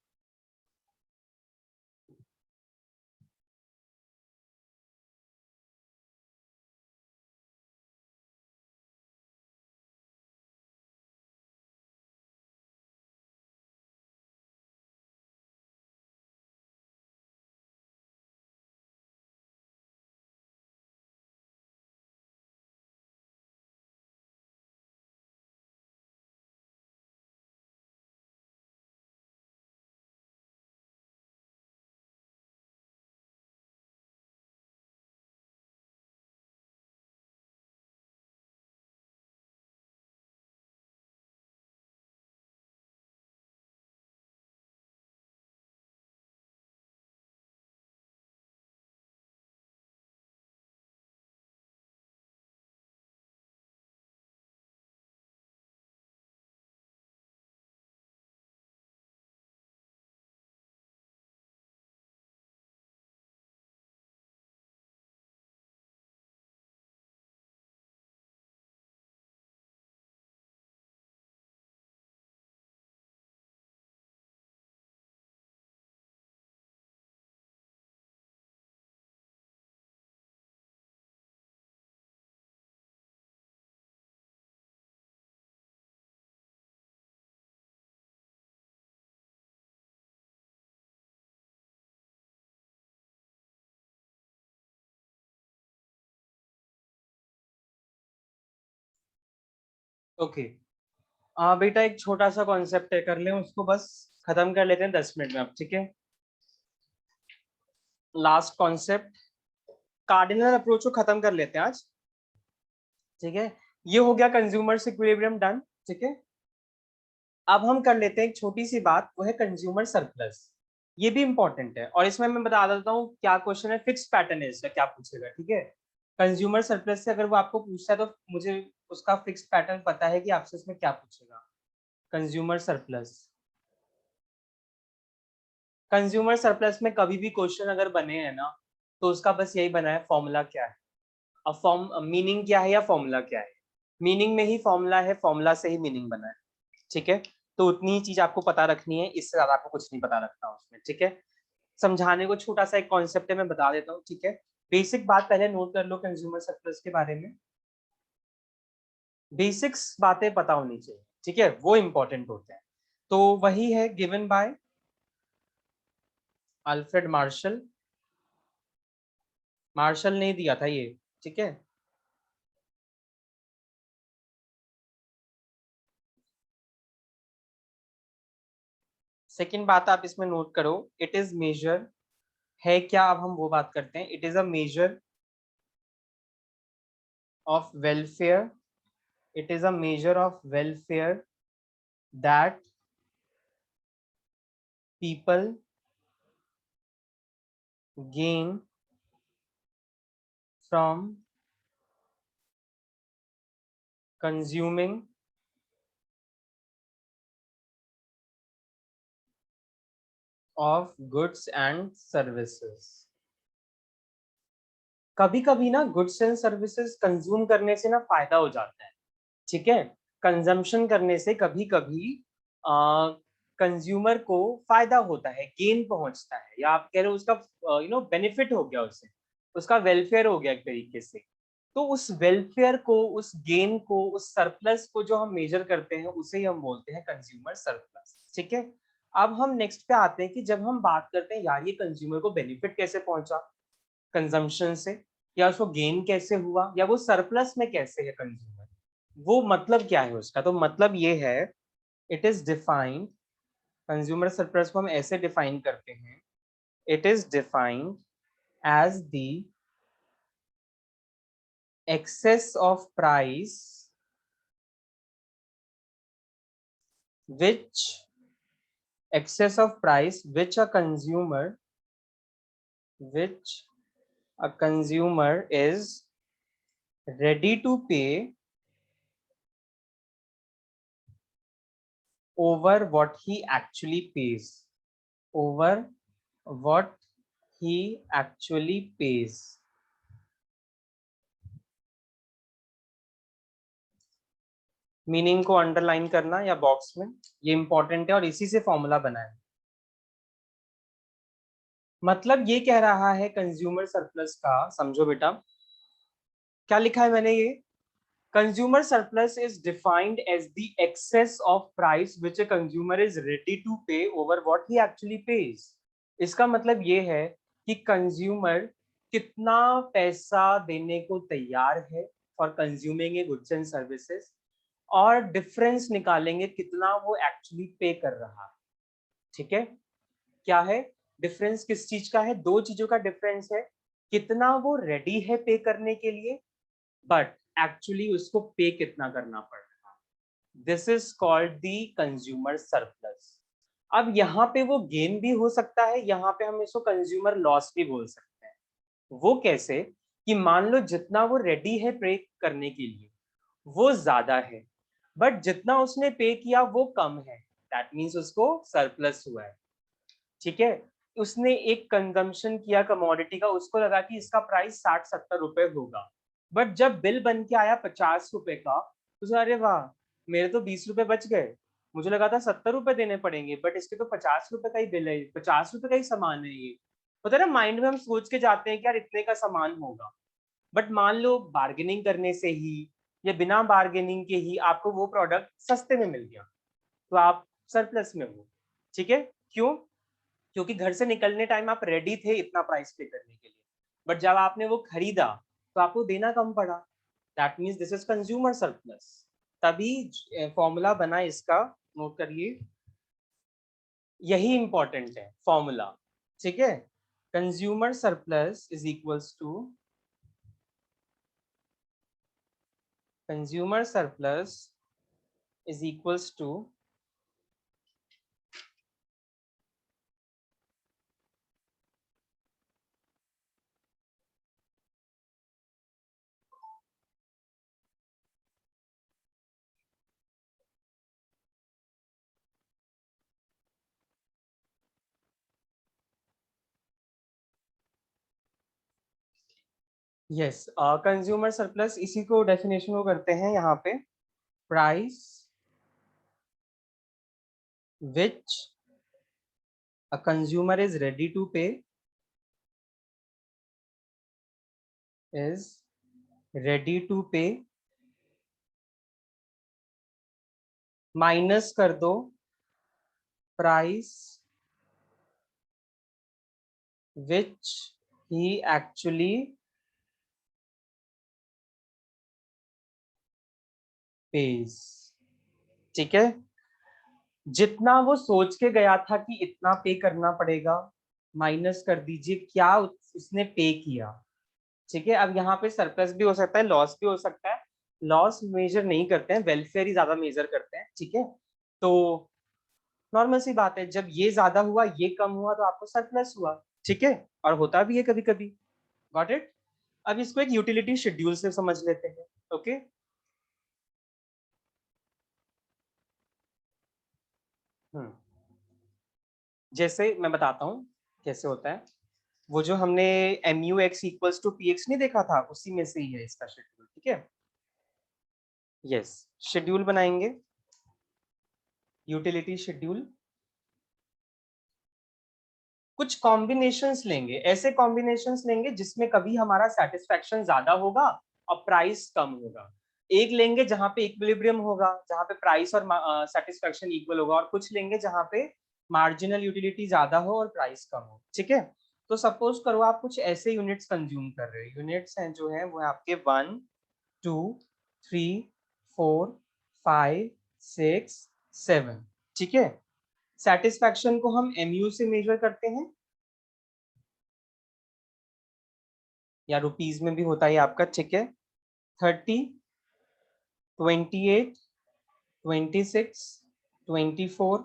ओके, बेटा एक छोटा सा कॉन्सेप्ट है, कर लें उसको, बस खत्म कर लेते हैं 10 मिनट में अब, ठीक है। लास्ट कॉन्सेप्ट, कार्डिनल अप्रोच को खत्म कर लेते हैं आज, ठीक है। ये हो गया कंज्यूमर इक्विलिब्रियम डन, ठीक है। अब हम कर लेते हैं एक छोटी सी बात, वो है कंज्यूमर सरप्लस। ये भी इंपॉर्टेंट है और इसमें मैं बता देता हूँ क्या क्वेश्चन है, फिक्स पैटर्न है इसका, क्या पूछेगा, ठीक है। कंज्यूमर सरप्लस से अगर वो आपको पूछता है तो मुझे उसका फिक्स पैटर्न पता है कि आपसे इसमें क्या पूछेगा। कंज्यूमर सरप्लस, कंज्यूमर सरप्लस में कभी भी क्वेश्चन अगर बने हैं ना, तो उसका बस यही बना है, फॉर्मूला क्या है, अब फॉर्म मीनिंग क्या है या फॉर्मूला क्या है, मीनिंग में ही फॉर्मूला है, फॉर्मूला से ही मीनिंग बना है, ठीक है। तो उतनी ही चीज आपको पता रखनी है, इससे ज्यादा आपको कुछ नहीं पता रखना उसमें, ठीक है। समझाने को छोटा सा एक कॉन्सेप्ट है, मैं बता देता हूँ, ठीक है। बेसिक बात पहले नोट कर लो कंज्यूमर सरप्लस के बारे में, बेसिक्स बातें पता होनी चाहिए, ठीक है, वो इंपॉर्टेंट होते हैं। तो वही है given by Alfred Marshall, Marshall ने दिया था ये, ठीक है। सेकंड बात आप इसमें नोट करो, इट इज मेजर है क्या, अब हम वो बात करते हैं। It is a measure of welfare, it is a measure of welfare that people gain from consuming of goods and services। कभी कभी ना गुड्स एंड सर्विसेज कंज्यूम करने से ना फायदा हो जाता है, ठीक है। कंजम्पशन करने से कभी कभी कंज्यूमर को फायदा होता है, गेन पहुंचता है, या आप कह रहे हो उसका बेनिफिट हो गया, उससे उसका वेलफेयर हो गया एक तरीके से। तो उस वेलफेयर को, उस गेन को, उस सरप्लस को जो हम मेजर करते हैं उसे ही हम बोलते हैं कंज्यूमर सरप्लस, ठीक है। अब हम नेक्स्ट पे आते हैं कि जब हम बात करते हैं यार ये कंज्यूमर को बेनिफिट कैसे पहुंचा कंजम्पशन से, या उसको गेन कैसे हुआ, या वो सरप्लस में कैसे है कंज्यूमर, वो मतलब क्या है उसका। तो मतलब ये है, it is defined, consumer surplus को हम ऐसे डिफाइन करते हैं, it is defined as the excess of price which excess of price which a consumer is ready to pay over what he actually pays, over what he actually pays। Meaning को अंडरलाइन करना या बॉक्स में, ये इंपॉर्टेंट है और इसी से फॉर्मूला बना है। मतलब ये कह रहा है कंज्यूमर सरप्लस का, समझो बेटा क्या लिखा है मैंने ये, consumer surplus is defined as the excess of price which a consumer is ready to pay over what he actually pays। इसका मतलब ये है कि कंज्यूमर कितना पैसा देने को तैयार है for consuming A goods and services, और डिफरेंस निकालेंगे कितना वो एक्चुअली पे कर रहा है, ठीक है। क्या है डिफरेंस, किस चीज का है, दो चीजों का डिफरेंस है, कितना वो रेडी है पे करने के लिए, बट एक्चुअली उसको पे कितना करना पड़ रहा है। This is called the consumer surplus. अब यहाँ पे वो गेन भी हो सकता है, यहाँ पे हम इसको कंज्यूमर लॉस भी बोल सकते हैं। वो कैसे, कि मान लो जितना वो रेडी है पे करने के लिए वो ज्यादा है, बट जितना उसने पे किया वो कम है, दैट मीन्स उसको सरप्लस हुआ है, ठीक है। उसने एक कंजम्पशन किया कमोडिटी का, उसको लगा कि इसका प्राइस 60-70 रुपए होगा, बट जब बिल बन के आया 50 रुपए का, तो अरे वाह मेरे तो 20 रुपए बच गए, मुझे लगा था 70 रुपए देने पड़ेंगे, बट इसके तो 50 रुपए का ही बिल है, 50 रुपए का ही सामान है ये। पता है ना, माइंड में हम सोच के जाते हैं कि यार इतने का सामान होगा, बट मान लो बार्गेनिंग करने से ही या बिना बार्गेनिंग के ही आपको वो प्रोडक्ट सस्ते में मिल गया, तो आप सरप्लस में हो, ठीक है। क्यों, क्योंकि घर से निकलने टाइम आप रेडी थे इतना प्राइस पे करने के लिए, बट जब आपने वो खरीदा तो आपको देना कम पड़ा, that means this is consumer surplus. तभी फॉर्मूला बना इसका, नोट करिए, यही इंपॉर्टेंट है फॉर्मूला, ठीक है। Consumer surplus is equals to, consumer surplus is equals to yes, consumer surplus, इसी को डेफिनेशन को करते हैं यहाँ पे, price which a consumer is ready to pay, minus कर दो price which he actually pays. ठीक है, जितना वो सोच के गया था कि इतना पे करना पड़ेगा, माइनस कर दीजिए क्या उसने पे किया। ठीक है, अब यहाँ पे सरप्लस भी हो सकता है, लॉस भी हो सकता है। लॉस मेजर नहीं करते हैं, वेलफेयर ही ज्यादा मेजर करते हैं। ठीक है, तो नॉर्मल सी बात है, जब ये ज्यादा हुआ ये कम हुआ तो आपको सरप्लस हुआ। ठीक है, और होता भी है कभी कभी। Got it. अब इसको एक यूटिलिटी शेड्यूल से समझ लेते हैं। ओके, जैसे मैं बताता हूँ कैसे होता है। वो जो हमने MUX इक्वल्स टू PX नहीं देखा था, उसी में से ही है इसका शेड्यूल। ठीक है, यस, शेड्यूल बनाएंगे, यूटिलिटी शेड्यूल। कुछ कॉम्बिनेशंस लेंगे, ऐसे कॉम्बिनेशंस लेंगे जिसमें कभी हमारा सेटिस्फैक्शन ज्यादा होगा और प्राइस कम होगा। एक लेंगे जहां पे इक्विलिब्रियम होगा, जहां पे प्राइस और सेटिस्फैक्शन इक्वल होगा, और कुछ लेंगे जहां पे मार्जिनल यूटिलिटी ज्यादा हो और प्राइस कम हो। ठीक है, तो सपोज करो आप कुछ ऐसे यूनिट्स कंज्यूम कर रहे हो। यूनिट्स हैं जो है वो है आपके 1 2 3 4 5 6 7। ठीक है, सेटिस्फैक्शन को हम MU से मेजर करते हैं, या रुपीज में भी होता है आपका। ठीक है, 30 28 26 24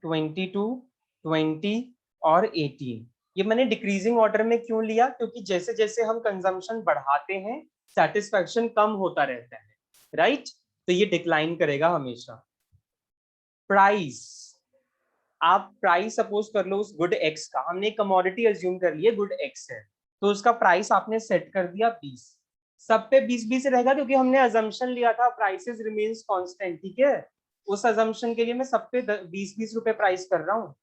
22 20 और 18। ये मैंने डिक्रीजिंग ऑर्डर में क्यों लिया, क्योंकि जैसे जैसे हम कंजम्पशन बढ़ाते हैं सेटिस्फैक्शन कम होता रहता है, राइट। तो ये डिक्लाइन करेगा हमेशा। प्राइस, आप प्राइस सपोज कर लो उस गुड एक्स का, हमने कमोडिटी अज्यूम कर लिया गुड एक्स है, तो उसका प्राइस आपने सेट कर दिया 20। सब पे 20-20 रहेगा क्योंकि हमने अजम्पशन लिया था प्राइसेस रिमेन्स कांस्टेंट। ठीक है, उस अजम्पशन के लिए मैं सब पे 20-20 रुपए प्राइस कर रहा हूँ।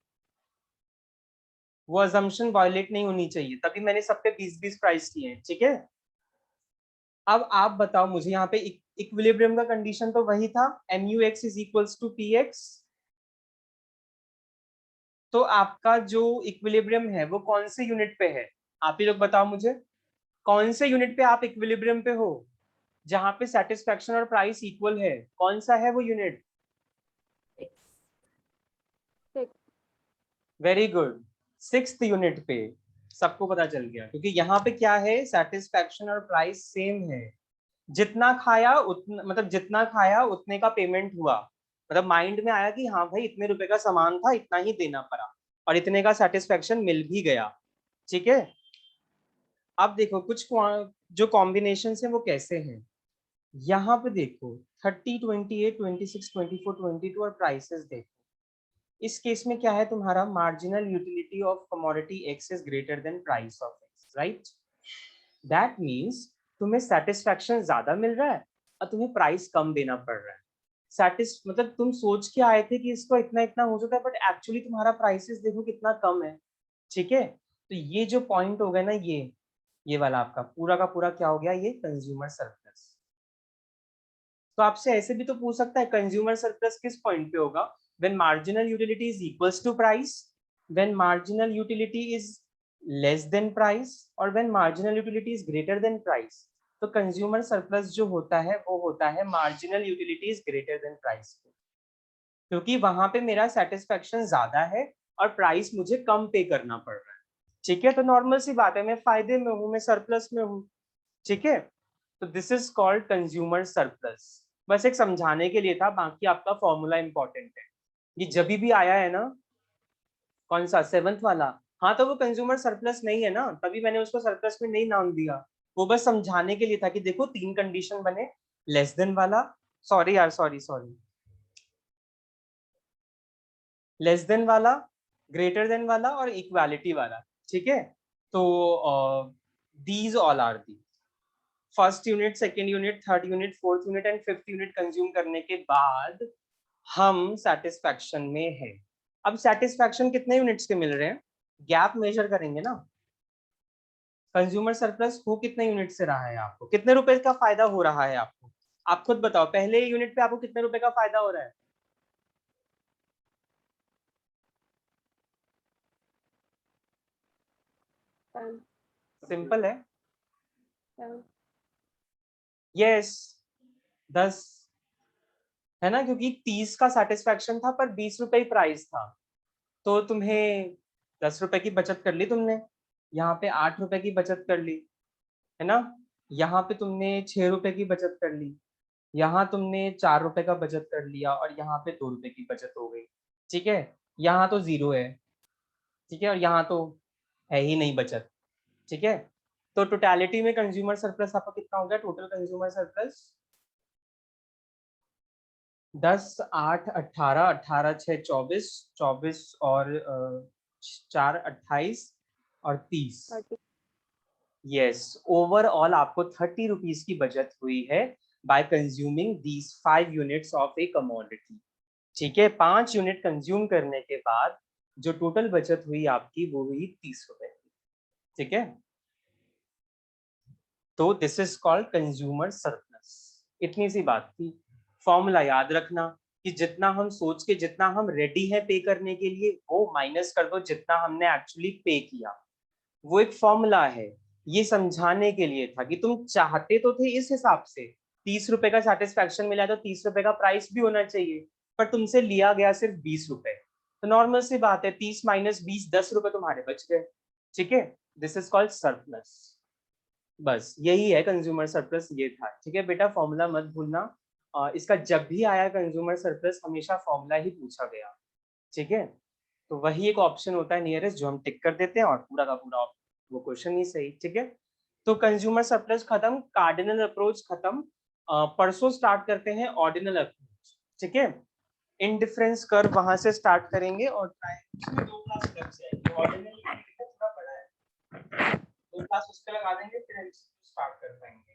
वो अजम्पशन वायलेट नहीं होनी चाहिए, तभी मैंने सब पे 20-20 प्राइस किए हैं। ठीक है, अब आप बताओ मुझे, यहाँ पे इक्विलिब्रियम का कंडीशन तो वही था, MUX is equals to PX। तो आपका जो इक्विलिब्रियम है वो कौन से यूनिट पे है, आप ही लोग बताओ मुझे। कौन से यूनिट पे आप इक्विलिब्रियम पे हो, जहां पे सेटिस्फैक्शन और प्राइस इक्वल है? कौन सा है वो unit? Very good, 6th unit पे। सबको पता चल गया, क्योंकि यहाँ पे क्या है, सेटिस्फैक्शन और प्राइस सेम है। जितना खाया उतना, मतलब जितना खाया उतने का पेमेंट हुआ, मतलब माइंड में आया कि हाँ भाई इतने रुपए का सामान था, इतना ही देना पड़ा, और इतने का सेटिस्फैक्शन मिल भी गया। ठीक है, अब देखो कुछ जो कॉम्बिनेशन है वो कैसे हैं। यहाँ पे देखो 30 28 26 24 22 और प्राइसेस देखो। इस केस में क्या है तुम्हारा, marginal utility of commodity x is greater than price of x, right. That means तुम्हें सेटिस्फैक्शन ज्यादा मिल रहा है और तुम्हें प्राइस कम देना पड़ रहा है। मतलब तुम सोच के आए थे कि इसको इतना इतना हो सकता है, बट एक्चुअली तुम्हारा प्राइसेस देखो कितना कम है। ठीक है, तो ये जो पॉइंट हो गया ना, ये वाला आपका पूरा का पूरा क्या हो गया, ये कंज्यूमर सरप्लस। तो आपसे ऐसे भी तो पूछ सकता है कंज्यूमर सरप्लस किस पॉइंट पे होगा, when marginal utility is equals to price, when marginal utility is less than price, और when marginal utility is greater than price. तो कंज्यूमर सरप्लस जो होता है वो होता है marginal utility is greater than price, क्योंकि वहां पे मेरा सेटिस्फैक्शन ज्यादा है और प्राइस मुझे कम पे करना पड़ रहा है। ठीक है, तो नॉर्मल सी बात है, मैं फायदे में हूँ, मैं सरप्लस में हूँ। ठीक है, तो this is called consumer surplus. बस एक समझाने के लिए था, बाकी आपका फॉर्मूला इंपॉर्टेंट है। ये जब भी आया है ना, कौन सा 7th वाला, हाँ तो वो कंज्यूमर सरप्लस नहीं है ना, तभी मैंने उसको सरप्लस में नहीं नाम दिया। वो बस समझाने के लिए था कि देखो 3 कंडीशन बने, लेस देन वाला, सॉरी यार सॉरी सॉरी, लेस देन वाला, ग्रेटर देन वाला और इक्वालिटी वाला। ठीक है, तो these all are the, first unit, second unit, third unit, fourth unit and fifth unit consume करने के बाद हम सेटिस्फैक्शन में है। अब सेटिस्फैक्शन कितने यूनिट्स के मिल रहे हैं, गैप मेजर करेंगे ना। कंज्यूमर सरप्लस हो कितने यूनिट से रहा है, आपको कितने रुपए का फायदा हो रहा है आपको, आप खुद बताओ। पहले यूनिट पे आपको कितने रुपए का फायदा हो रहा है? सिंपल है, यस 10 है ना, क्योंकि 30 का सेटिस्फैक्शन था पर 20 रुपए ही प्राइस था, तो तुम्हें 10 रुपए की बचत कर ली तुमने। यहाँ पे 8 रुपए की बचत कर ली, है ना। यहाँ पे तुमने 6 रुपए की बचत कर ली, यहाँ तुमने 4 रुपए का बचत कर लिया और यहाँ पे 2 रुपए की बचत हो गई। ठीक है, यहाँ तो 0 है, ठीक है, और यहाँ तो है ही नहीं बचत। ठीक है, तो टोटलिटी में कंज्यूमर सरप्लस आपका कितना हो गया, टोटल कंज्यूमर सरप्लस 10, 8, 18, 18, 6, 24, 24 और 4, 28 और 30। यस, ओवरऑल आपको 30 रुपीज की बचत हुई है bye consuming these 5 units of A commodity. ठीक है, 5 यूनिट कंज्यूम करने के बाद जो टोटल बचत हुई आपकी वो हुई 30 रुपए की। ठीक है, तो this is called consumer surplus. इतनी सी बात थी। फॉर्मूला याद रखना कि जितना हम सोच के, जितना हम रेडी है पे करने के लिए, वो माइनस कर दो जितना हमने एक्चुअली पे किया। वो एक फॉर्मूला है, ये समझाने के लिए था कि तुम चाहते तो थे इस हिसाब से, 30 रुपए का सेटिस्फैक्शन मिला तो 30 रुपए का प्राइस भी होना चाहिए, पर तुमसे लिया गया सिर्फ 20 रुपए। तो नॉर्मल सी बात है, 30 माइनस 20, 10 रुपए तुम्हारे बच गए। ठीक है, दिस इज कॉल्ड सरप्लस। बस यही है कंज्यूमर सरप्लस, ये था। ठीक है बेटा, फॉर्मूला मत भूलना। इसका जब भी आया कंज्यूमर सरप्लस हमेशा फॉर्मूला ही पूछा गया। ठीक है, तो वही एक ऑप्शन होता है नियरेस्ट जो हम टिक कर देते हैं और पूरा का पूरा वो क्वेश्चन ही सही। ठीक है, तो कंज्यूमर सरप्लस खत्म, कार्डिनल अप्रोच खत्म। परसों स्टार्ट करते हैं ऑर्डिनल अप्रोच। ठीक है, इंडिफरेंस कर्व वहां से स्टार्ट करेंगे और दो क्लास लग जाएंगे। ऑर्डिनल थोड़ा बड़ा है, दो क्लास उस पर लगा देंगे, फिर स्टार्ट कर पाएंगे।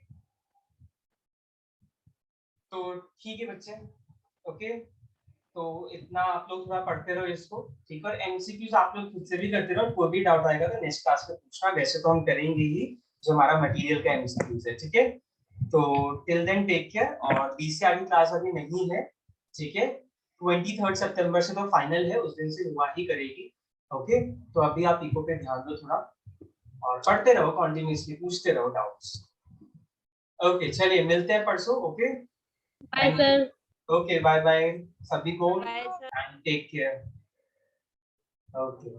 तो ठीक है बच्चे, ओके, तो इतना आप लोग थोड़ा पढ़ते रहो इसको। ठीक है, और एमसीक्यूज आप लोग खुद से भी करते रहो, कोई भी डाउट आएगा तो नेक्स्ट क्लास में पूछना। वैसे तो हम करेंगे ही जो हमारा मटेरियल का एमसीक्यूज है। ठीक है, तो टिल देन टेक केयर। और बीसीआर की क्लास अभी नहीं है। ठीक है, 23 सितंबर से तो फाइनल है, उस दिन से हुआ ही करेगी। ओके, तो अभी आप इको पे ध्यान दो थोड़ा और पढ़ते रहो कंटिन्यूअसली, पूछते रहो डाउट्स। ओके, चलिए मिलते हैं परसों। Okay, bye sir. Okay, bye bye सभी को, bye sir. And take care. Okay.